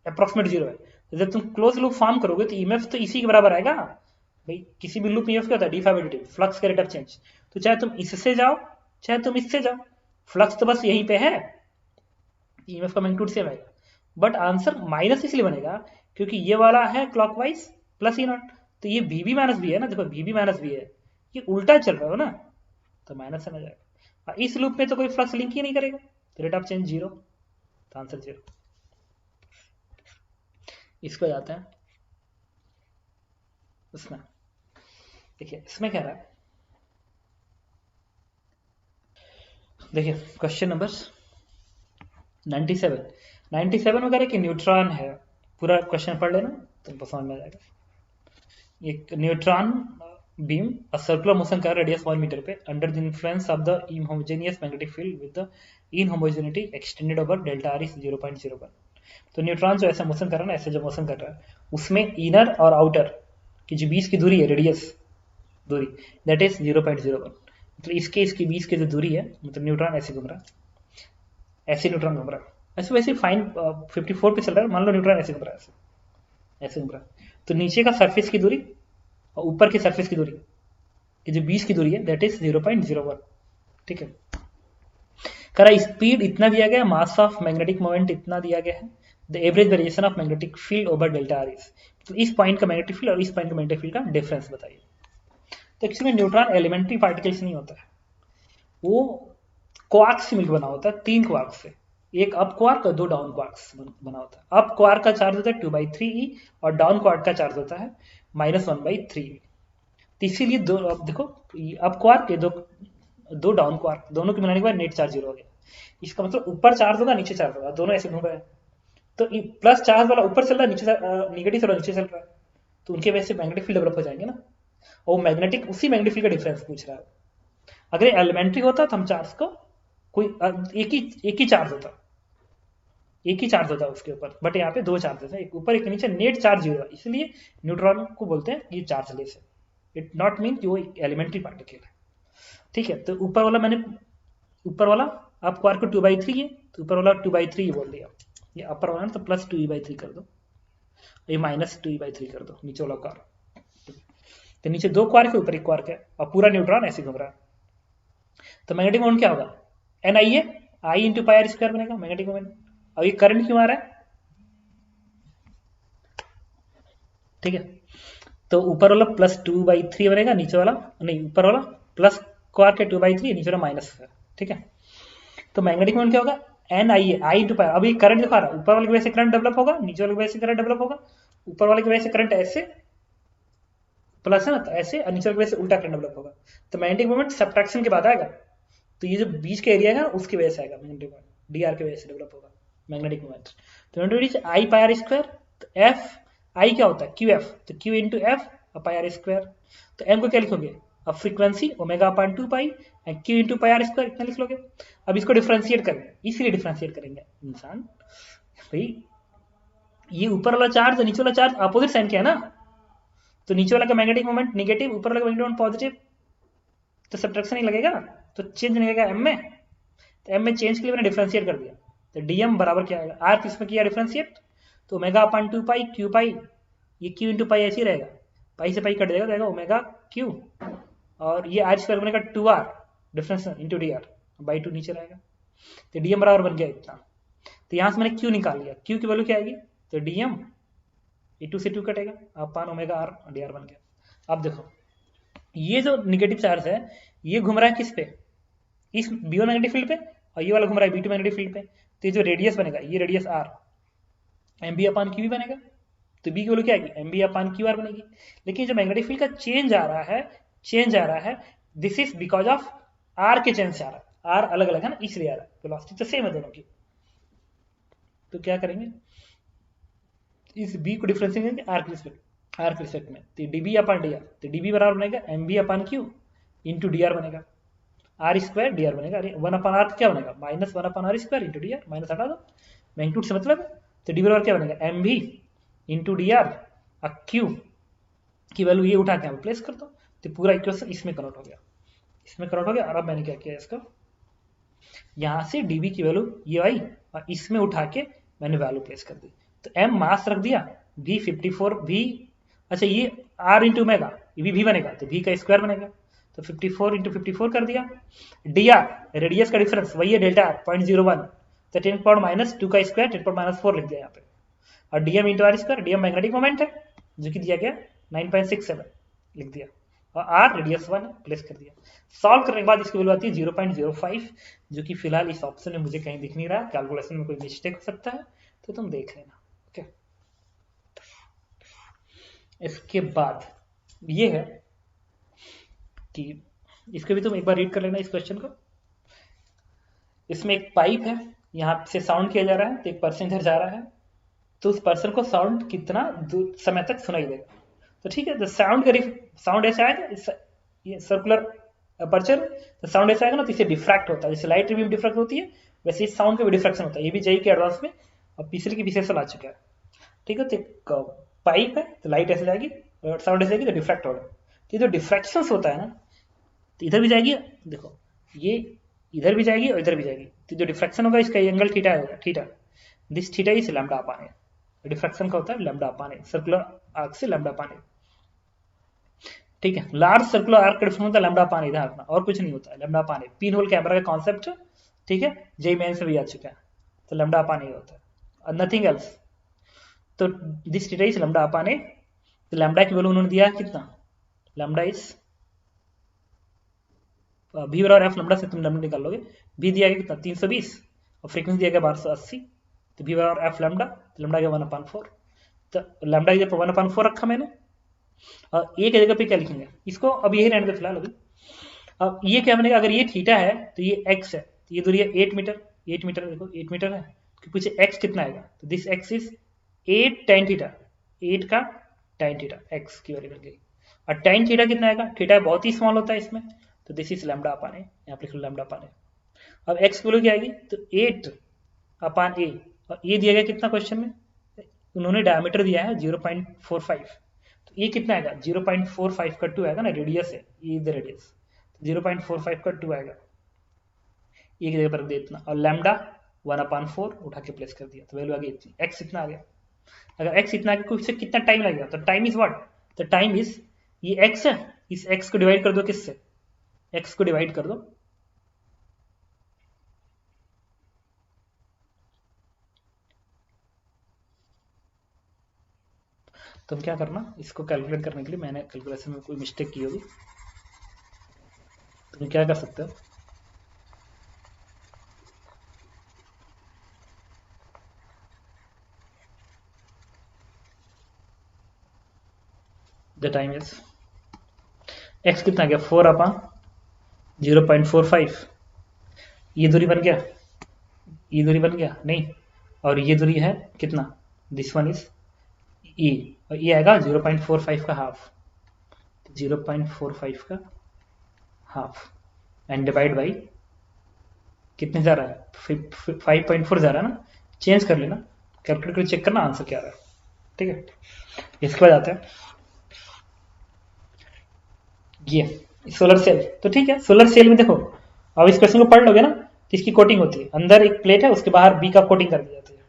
अप्रोक्सीमेट 0 है। तो जब तुम क्लोज लूप फॉर्म करोगे तो ईएमएफ तो इसी के बराबर आएगा भाई। किसी भी लूप में ईएमएफ क्या होता है? d∅dt, फ्लक्स का रेट ऑफ चेंज। तो चाहे तुम इससे जाओ चाहे तुम इससे जाओ, फ्लक्स तो बस यहीं पे है, ईएमएफ का मैग्नीट्यूड सेम आएगा। बट आंसर माइनस इसलिए बनेगा क्योंकि ये वाला है क्लॉकवाइज प्लस ई नॉट, तो ये वी बी माइनस वी है ना, देखो वी बी माइनस वी है, ये उल्टा चल रहा हो ना, तो माइनस में जाएगा। इस लूप में तो कोई फ्लक्स लिंक ही नहीं करेगा, तो रेट ऑफ चेंज 0, तो आंसर 0। इसको जाते हैं उसमें, देखिए इसमें क्या रहा है, देखिए क्वेश्चन नंबर 97 में कह रहे कि न्यूट्रॉन है, पूरा क्वेश्चन पढ़ लेना तुमको समझ में आ जाएगा। एक neutron beam a circular motion कर radius 1 मीटर पे under the influence of the inhomogeneous magnetic field with the inhomogeneity extended over delta r is 0.01। तो न्यूट्रॉन जो ऐसा मोशन कर रहा है ना, ऐसे जो मोशन कर रहा है उसमें इनर और आउटर की जो बीच की दूरी है, रेडियस दूरी, दैट इज 0.01। मतलब इसके बीच की जो दूरी है, मतलब न्यूट्रॉन ऐसे घूम रहा है, ऐसे न्यूट्रॉन घूम रहा है, ऐसे वैसे फाइन 54 पे चल रहा है, मान लो न्यूट्रॉन ऐसे घूम रहा है, ऐसे घूम रहा है, तो नीचे का सरफेस की दूरी और ऊपर की सरफेस की दूरी, ये जो बीच की दूरी है दैट इज 0.01। ठीक है, करा स्पीड इतना दिया गया, मास ऑफ मैग्नेटिक मोमेंट इतना दिया गया है, the average variation of magnetic field over delta R is, तो इस पॉइंट का मैग्नेटिक फील्ड और इस पॉइंट का मैग्नेटिक फील्ड का डिफरेंस बताइए। तो एक्चुअली न्यूट्रॉन एलिमेंट्री पार्टिकल्स नहीं होता है, वो क्वार्क्स से मिलकर बना होता है, 3 क्वार्क्स से, एक अप क्वार्क और 2 डाउन क्वार्क्स बना होता है। अप क्वार्क का चार्ज होता है 2/3e और डाउन क्वार्क का चार्ज होता है -1/3e। तो इसीलिए दो, अब देखो अप क्वार्क के दो डाउन क्वार्क, दोनों के मिलाने के बाद नेट चार्ज 0 हो गया। इसका मतलब ऊपर चार्ज होगा नीचे चार्ज होगा, दोनों ऐसे घूम रहे हैं, तो प्लस चार्ज वाला ऊपर चल रहा है, नीचे निगेटिव वाला नीचे चल रहा है, तो उनके वजह से मैग्नेटिक फील्ड डेवलप हो जाएंगे ना, और मैग्नेटिक उसी मैग्नेटिक फील्ड का डिफरेंस पूछ रहा है। अगर एलिमेंट्री होता तो हम चार्ज को कोई एक ही चार्ज होता उसके ऊपर, बट यहाँ पे 2 चार्जेस है, एक ऊपर एक नीचे, नेट चार्ज 0 है, इसलिए न्यूट्रॉन को बोलते हैं ये चार्जलेस है। इट नॉट मीन कि वो एलिमेंट्री पार्टिकल है। ठीक है, तो ऊपर वाला आप क्वार्क को 2/3 है, तो ऊपर वाला 2/3 बोल दिया, ये अपर वाला तो प्लस 2e/3 कर दो, ये -2e/3 कर दो, नीचे वाला क्वार्क, तो नीचे 2 क्वार्क है, ऊपर 1 क्वार्क है, और पूरा न्यूट्रॉन ऐसे घूम रहा है। तो मैग्नेटिक मोमेंट क्या होगा, NIA I × πr² बनेगा मैग्नेटिक मोमेंट। अब ये करंट क्यों आ रहा है, ठीक है, तो ऊपर वाला +2/3 बनेगा, नीचे वाला नहीं, ऊपर वाला प्लस क्वार्क है 2/3, नीचे वाला माइनस है। ठीक है, तो मैग्नेटिक मोमेंट क्या होगा, NIA I × πr। अभी करंट दिखा रहा है, ऊपर वाले की वजह से करंट डेवलप होगा, नीचे वाले की वजह से करंट डेवलप होगा, ऊपर वाले की वजह से करंट ऐसे प्लस है ना, तो ऐसे, और नीचे वाले की वजह से उल्टा करंट डेवलप होगा। तो मैग्नेटिक मोमेंट सब्ट्रैक्शन के बाद आएगा, तो ये जो बीच का एरिया है उसकी वजह से आएगा मैग्नेटिक मोमेंट, dr की वजह से डेवलप होगा मैग्नेटिक मोमेंट। तो मैग्नेटिक I πr², तो f I क्या होता है QF, तो Q × f और πr²। तो m को क्या लिखोगे, अब फ्रीक्वेंसी ω/2π एंड Q × πr² इतना लिख लोगे। अब इसको डिफरेंशिएट करेंगे, इसलिए डिफरेंशिएट करेंगे इंसान भाई, ये ऊपर वाला चार्ज और नीचे वाला चार्ज अपोजिट साइन क्या है ना, तो नीचे वाला का मैग्नेटिक मोमेंट नेगेटिव, ऊपर वाला का मैग्नेटिक मोमेंट पॉजिटिव, तो सब्ट्रैक्शन ही लगेगा, तो चेंज नहीं लगेगा m में, तो m में चेंज के लिए मैंने डिफरेंशिएट कर दिया, तो dm बराबर क्या आएगा, r किसमें किया डिफरेंशिएट, तो ω/2π q π, ये q × π ऐसे ही रहेगा, पाई से पाई कट जाएगा, तो आएगा ω/q, और ये r² बनेगा 2r डिफरेंस इंटू dr/2 नीचे रहेगा, तो dm बराबर बन गया इतना। तो यहाँ से मैंने q निकाल लिया, q की वैल्यू क्या आएगी, तो dm, ये 2 से 2 कटेगा, अपान ω/r dr बन गया। अब देखो ये जो निगेटिव चार्ज है ये घूम रहा है किस पे, इस B1 मैग्नेटिक फील्ड पे, और ये वाला घूम रहा है B2 मैग्नेटिक फील्ड पे, तो ये जो रेडियस बनेगा, ये रेडियस r mb/q बनेगा, तो b की वैल्यू क्या आएगी, mb/qr बनेगी। लेकिन जो मैग्नेटिक फील्ड का चेंज आ रहा है, this is because of r के चेंज से आ रहा है, r अलग अलग है ना इसलिए आ रहा है, वेलोसिटी तो सेम है दोनों की। तो क्या करेंगे, इस b को डिफरेंशिएट करेंगे r के रिस्पेक्ट में, तो dB/dr, तो dB बराबर बनेगा mb/q इंटू dr बनेगा, r² dr बनेगा, अरे 1/r क्या बनेगा, -1/r² इंटू dr, माइनस हटा दो, मैग्नीट्यूड से मतलब है, तो d बराबर क्या बनेगा, mv इंटू dr, q की वैल्यू ये उठा के हम प्लेस कर दो, तो पूरा इक्वेशन इसमें कन्वर्ट हो गया, और अब मैंने क्या किया, इसको यहाँ से dB की वैल्यू ये आई और इसमें उठा के मैंने वैल्यू प्लेस कर दी, तो m मास रख दिया, v 54, v अच्छा ये r × ओमेगा, ये भी v बनेगा, तो v का स्क्वायर बनेगा, तो 54 × 54 कर दिया, dr रेडियस का डिफरेंस वही है डेल्टा r 0.01, तो 10⁻² का स्क्वायर 10⁻4 लिख दिया यहाँ पे। और dm into r square, dm magnetic moment है जो कि दिया गया 9.67 लिख दिया, और r रेडियस 1 प्लेस कर दिया। सॉल्व करने के बाद इसकी वैल्यू आती है 0.05, जो कि फिलहाल इस ऑप्शन में मुझे कहीं दिख नहीं रहा, कैलकुलेशन में कोई मिस्टेक हो सकता है तो तुम देख लेना। ओके, इसके बाद ये है कि इसको भी तुम एक बार रीड कर लेना इस क्वेश्चन को। इसमें एक पाइप है, यहाँ से साउंड किया जा रहा है, तो एक पर्सन इधर जा रहा है, तो उस पर्सन को साउंड कितना समय तक सुनाई देगा। तो ठीक है, तो साउंड ऐसा आएगा, ये सर्कुलर अपर्चर, तो साउंड ऐसा आएगा ना, तो इसे डिफ्रैक्ट होता है, जैसे लाइट भी डिफ्रैक्ट होती है वैसे इस साउंड का भी डिफ्रैक्शन होता है। ये भी जेई के एडवांस में और पिछले की विशेषण आ चुका है। ठीक है, तो एक पाइप है, तो लाइट ऐसे जाएगी और साउंड ऐसे जाएगी, तो डिफ्रैक्ट होगा। तो जो डिफ्रैक्शन होता है ना, तो इधर भी जाएगी, देखो ये इधर भी जाएगी और इधर भी जाएगी, तो जो डिफ्रैक्शन होगा इसका एंगल थीटा होगा, theta, this theta is lambda upon A. Diffraction का होता है लैम्डा अपान ए, सर्कुलर आर्क से लैम्डा अपान ए। ठीक है, लार्ज सर्कुलर आर्क का डिफ्रैक्शन होता है लैम्डा अपान ए, ध्यान रखना, और कुछ नहीं होता है, लैम्डा अपान ए। पिन होल कैमरा का कॉन्सेप्ट, ठीक है, जेई मेंस में भी आ चुका है, तो लैम्डा अपान ए होता है और नथिंग एल्स। तो दिस थीटा इज लैम्डा अपान ए। तो लैम्डा की वैल्यू उन्होंने दिया है कितना, लैम्डा इज वी और एफ, लैम्डा से तुम लैम्डा निकाल लोगे, वी दिया गया कितना 320 और फ्रीक्वेंसी दिया गया 1280, तो वी और एफ लैम्डा, तो लैम्डा गया 1/4, तो लैम्डा की 1/4 रखा मैंने। और ए की जगह पे क्या लिखेंगे, इसको अब यही रहने दो फिलहाल अभी। अब ये क्या बनेगा, अगर ये थीटा है तो ये एक्स है, तो ये दूरी है 8 मीटर, 8 मीटर देखो 8 मीटर है, तो पूछे एक्स कितना आएगा, तो this x is 8 tan theta, 8 का tan थीटा एक्स की वैल्यू बन गई। और tan थीटा कितना आएगा, थीटा बहुत ही स्मॉल होता है इसमें, तो दिस इज लैम्डा अपान ए, यहाँ पे लिख लो लैम्डा अपान ए। अब एक्स की वैल्यू क्या आएगी, तो 8 अपान ए, और ये दिया गया कितना क्वेश्चन में, उन्होंने डायमीटर दिया है 0.45, तो ये कितना आएगा 0.45 का 2 आएगा ना, रेडियस है ये, इधर रेडियस 0.45 का 2 आएगा, ये की जगह पर दे इतना, और लैम्डा 1/4 उठा के प्लेस कर दिया, तो वैल्यू आ गई इतनी, एक्स इतना आ गया। अगर एक्स इतना आ गया, कुछ से कितना टाइम लगेगा, तो टाइम इज व्हाट, तो टाइम इज ये एक्स है, इस एक्स को डिवाइड कर दो किससे, एक्स को डिवाइड कर दो तुम क्या करना, इसको कैलकुलेट करने के लिए मैंने कैलकुलेशन में कोई मिस्टेक की होगी, तुम क्या कर सकते हो, द टाइम इज एक्स कितना गया 4/0.45, ये दूरी बन गया, ये दूरी बन गया नहीं, और ये दूरी है कितना, दिस वन इज ई, और ये आएगा 0.45 का हाफ, 0.45 का हाफ एंड डिवाइड बाई कितने जा रहा है 5.4 जा रहा है ना, चेंज कर लेना, कैलकुलेट कर चेक करना आंसर क्या आ रहा है। ठीक है, इसके बाद आते हैं ये सोलर सेल। तो ठीक है, सोलर सेल में देखो, अब इस क्वेश्चन को पढ़ लोगे ना, तो इसकी कोटिंग होती है, अंदर एक प्लेट है, उसके बाहर बी का कोटिंग कर दी जाती है।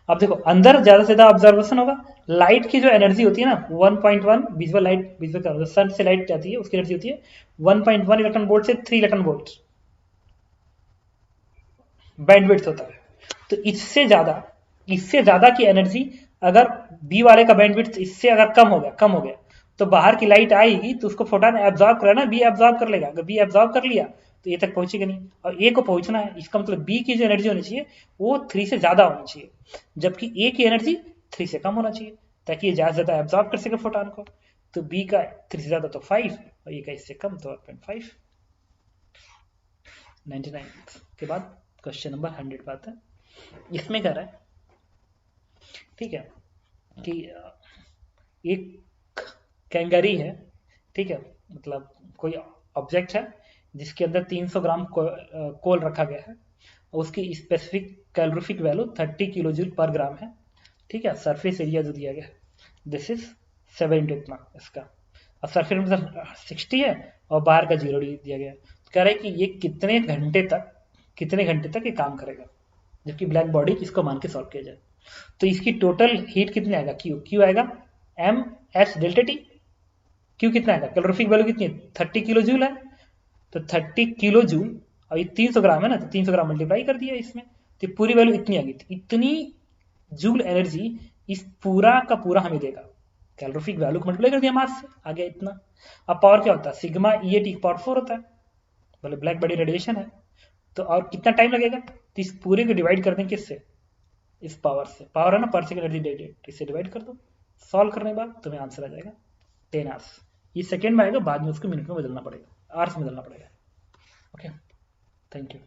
अब देखो अंदर ज्यादा से ज्यादा ऑब्जर्वेशन होगा, लाइट की जो एनर्जी होती है ना 1.1 विजुअल लाइट, विजुअल क्या सन से लाइट जाती है उसकी एनर्जी होती है 1.1 इलेक्ट्रॉन वोल्ट से 3 इलेक्ट्रॉन वोल्ट बैंडविड्थ होता है। तो इससे ज्यादा की एनर्जी अगर बी वाले का बैंडविड्थ इससे अगर कम हो गया तो बाहर की लाइट आएगी तो उसको फोटोन एब्जॉर्ब करना, बी एब्जॉर्ब कर लेगा, अगर बी एब्जॉर्ब कर लिया तो ए तक पहुंचेगा नहीं, और ए को पहुंचना है, इसका मतलब बी की जो एनर्जी होनी चाहिए वो 3 से ज्यादा होनी चाहिए, जबकि ए की एनर्जी 3 से कम होना चाहिए, ताकि ये ज्यादा एब्जॉर्ब कर सके फोटोन को। तो बी का 3 से ज्यादा तो 5 और ए का इससे कम तो 1.5। 99 के बाद क्वेश्चन नंबर 100 पे आता है। इसमें कह रहा है ठीक है कि एक कैंगरी है, ठीक है, मतलब कोई ऑब्जेक्ट है जिसके अंदर 300 ग्राम कोल रखा गया है, उसकी specific calorific value 30 kilo joule per gram है। ठीक है, सरफेस एरिया जो दिया गया दिस इज 7 इतना इसका, अब सरफेस मतलब 60 है और बाहर का 0 दिया गया है। कह रहा है कि ये कितने घंटे तक ये काम करेगा, जबकि ब्लैक बॉडी इसको मान के सॉल्व किया जाए। तो इसकी टोटल हीट कितनी आएगा, क्यू आएगा m h delta t, q कितना आएगा, कैलोरीफिक वैल्यू कितनी है 30 किलो जूल है, तो 30 किलो जूल और ये 300 ग्राम है ना, तो 300 ग्राम मल्टीप्लाई कर दिया इसमें, तो पूरी वैल्यू इतनी आ गई। इतनी जूल एनर्जी इस पूरा का पूरा हमें देगा। कैलोरीफिक वैल्यू को मल्टीप्लाई कर दिया मास से, आ गया इतना। अब पावर क्या होता है, sigma E A T power 4 होता है, बोले ब्लैक बॉडी रेडिएशन है। तो और कितना टाइम लगेगा, तो इस पूरे को डिवाइड कर दें किससे, इस पावर से, पावर है ना पर सेकंड एनर्जी डेटेड, इससे डिवाइड कर दो। सॉल्व करने के बाद तुम्हें आंसर आ जाएगा 10 आवर्स। ये सेकेंड में आएगा, बाद में उसको मिनट में बदलना पड़ेगा, आवर्स में बदलना पड़ेगा। Okay, thank you.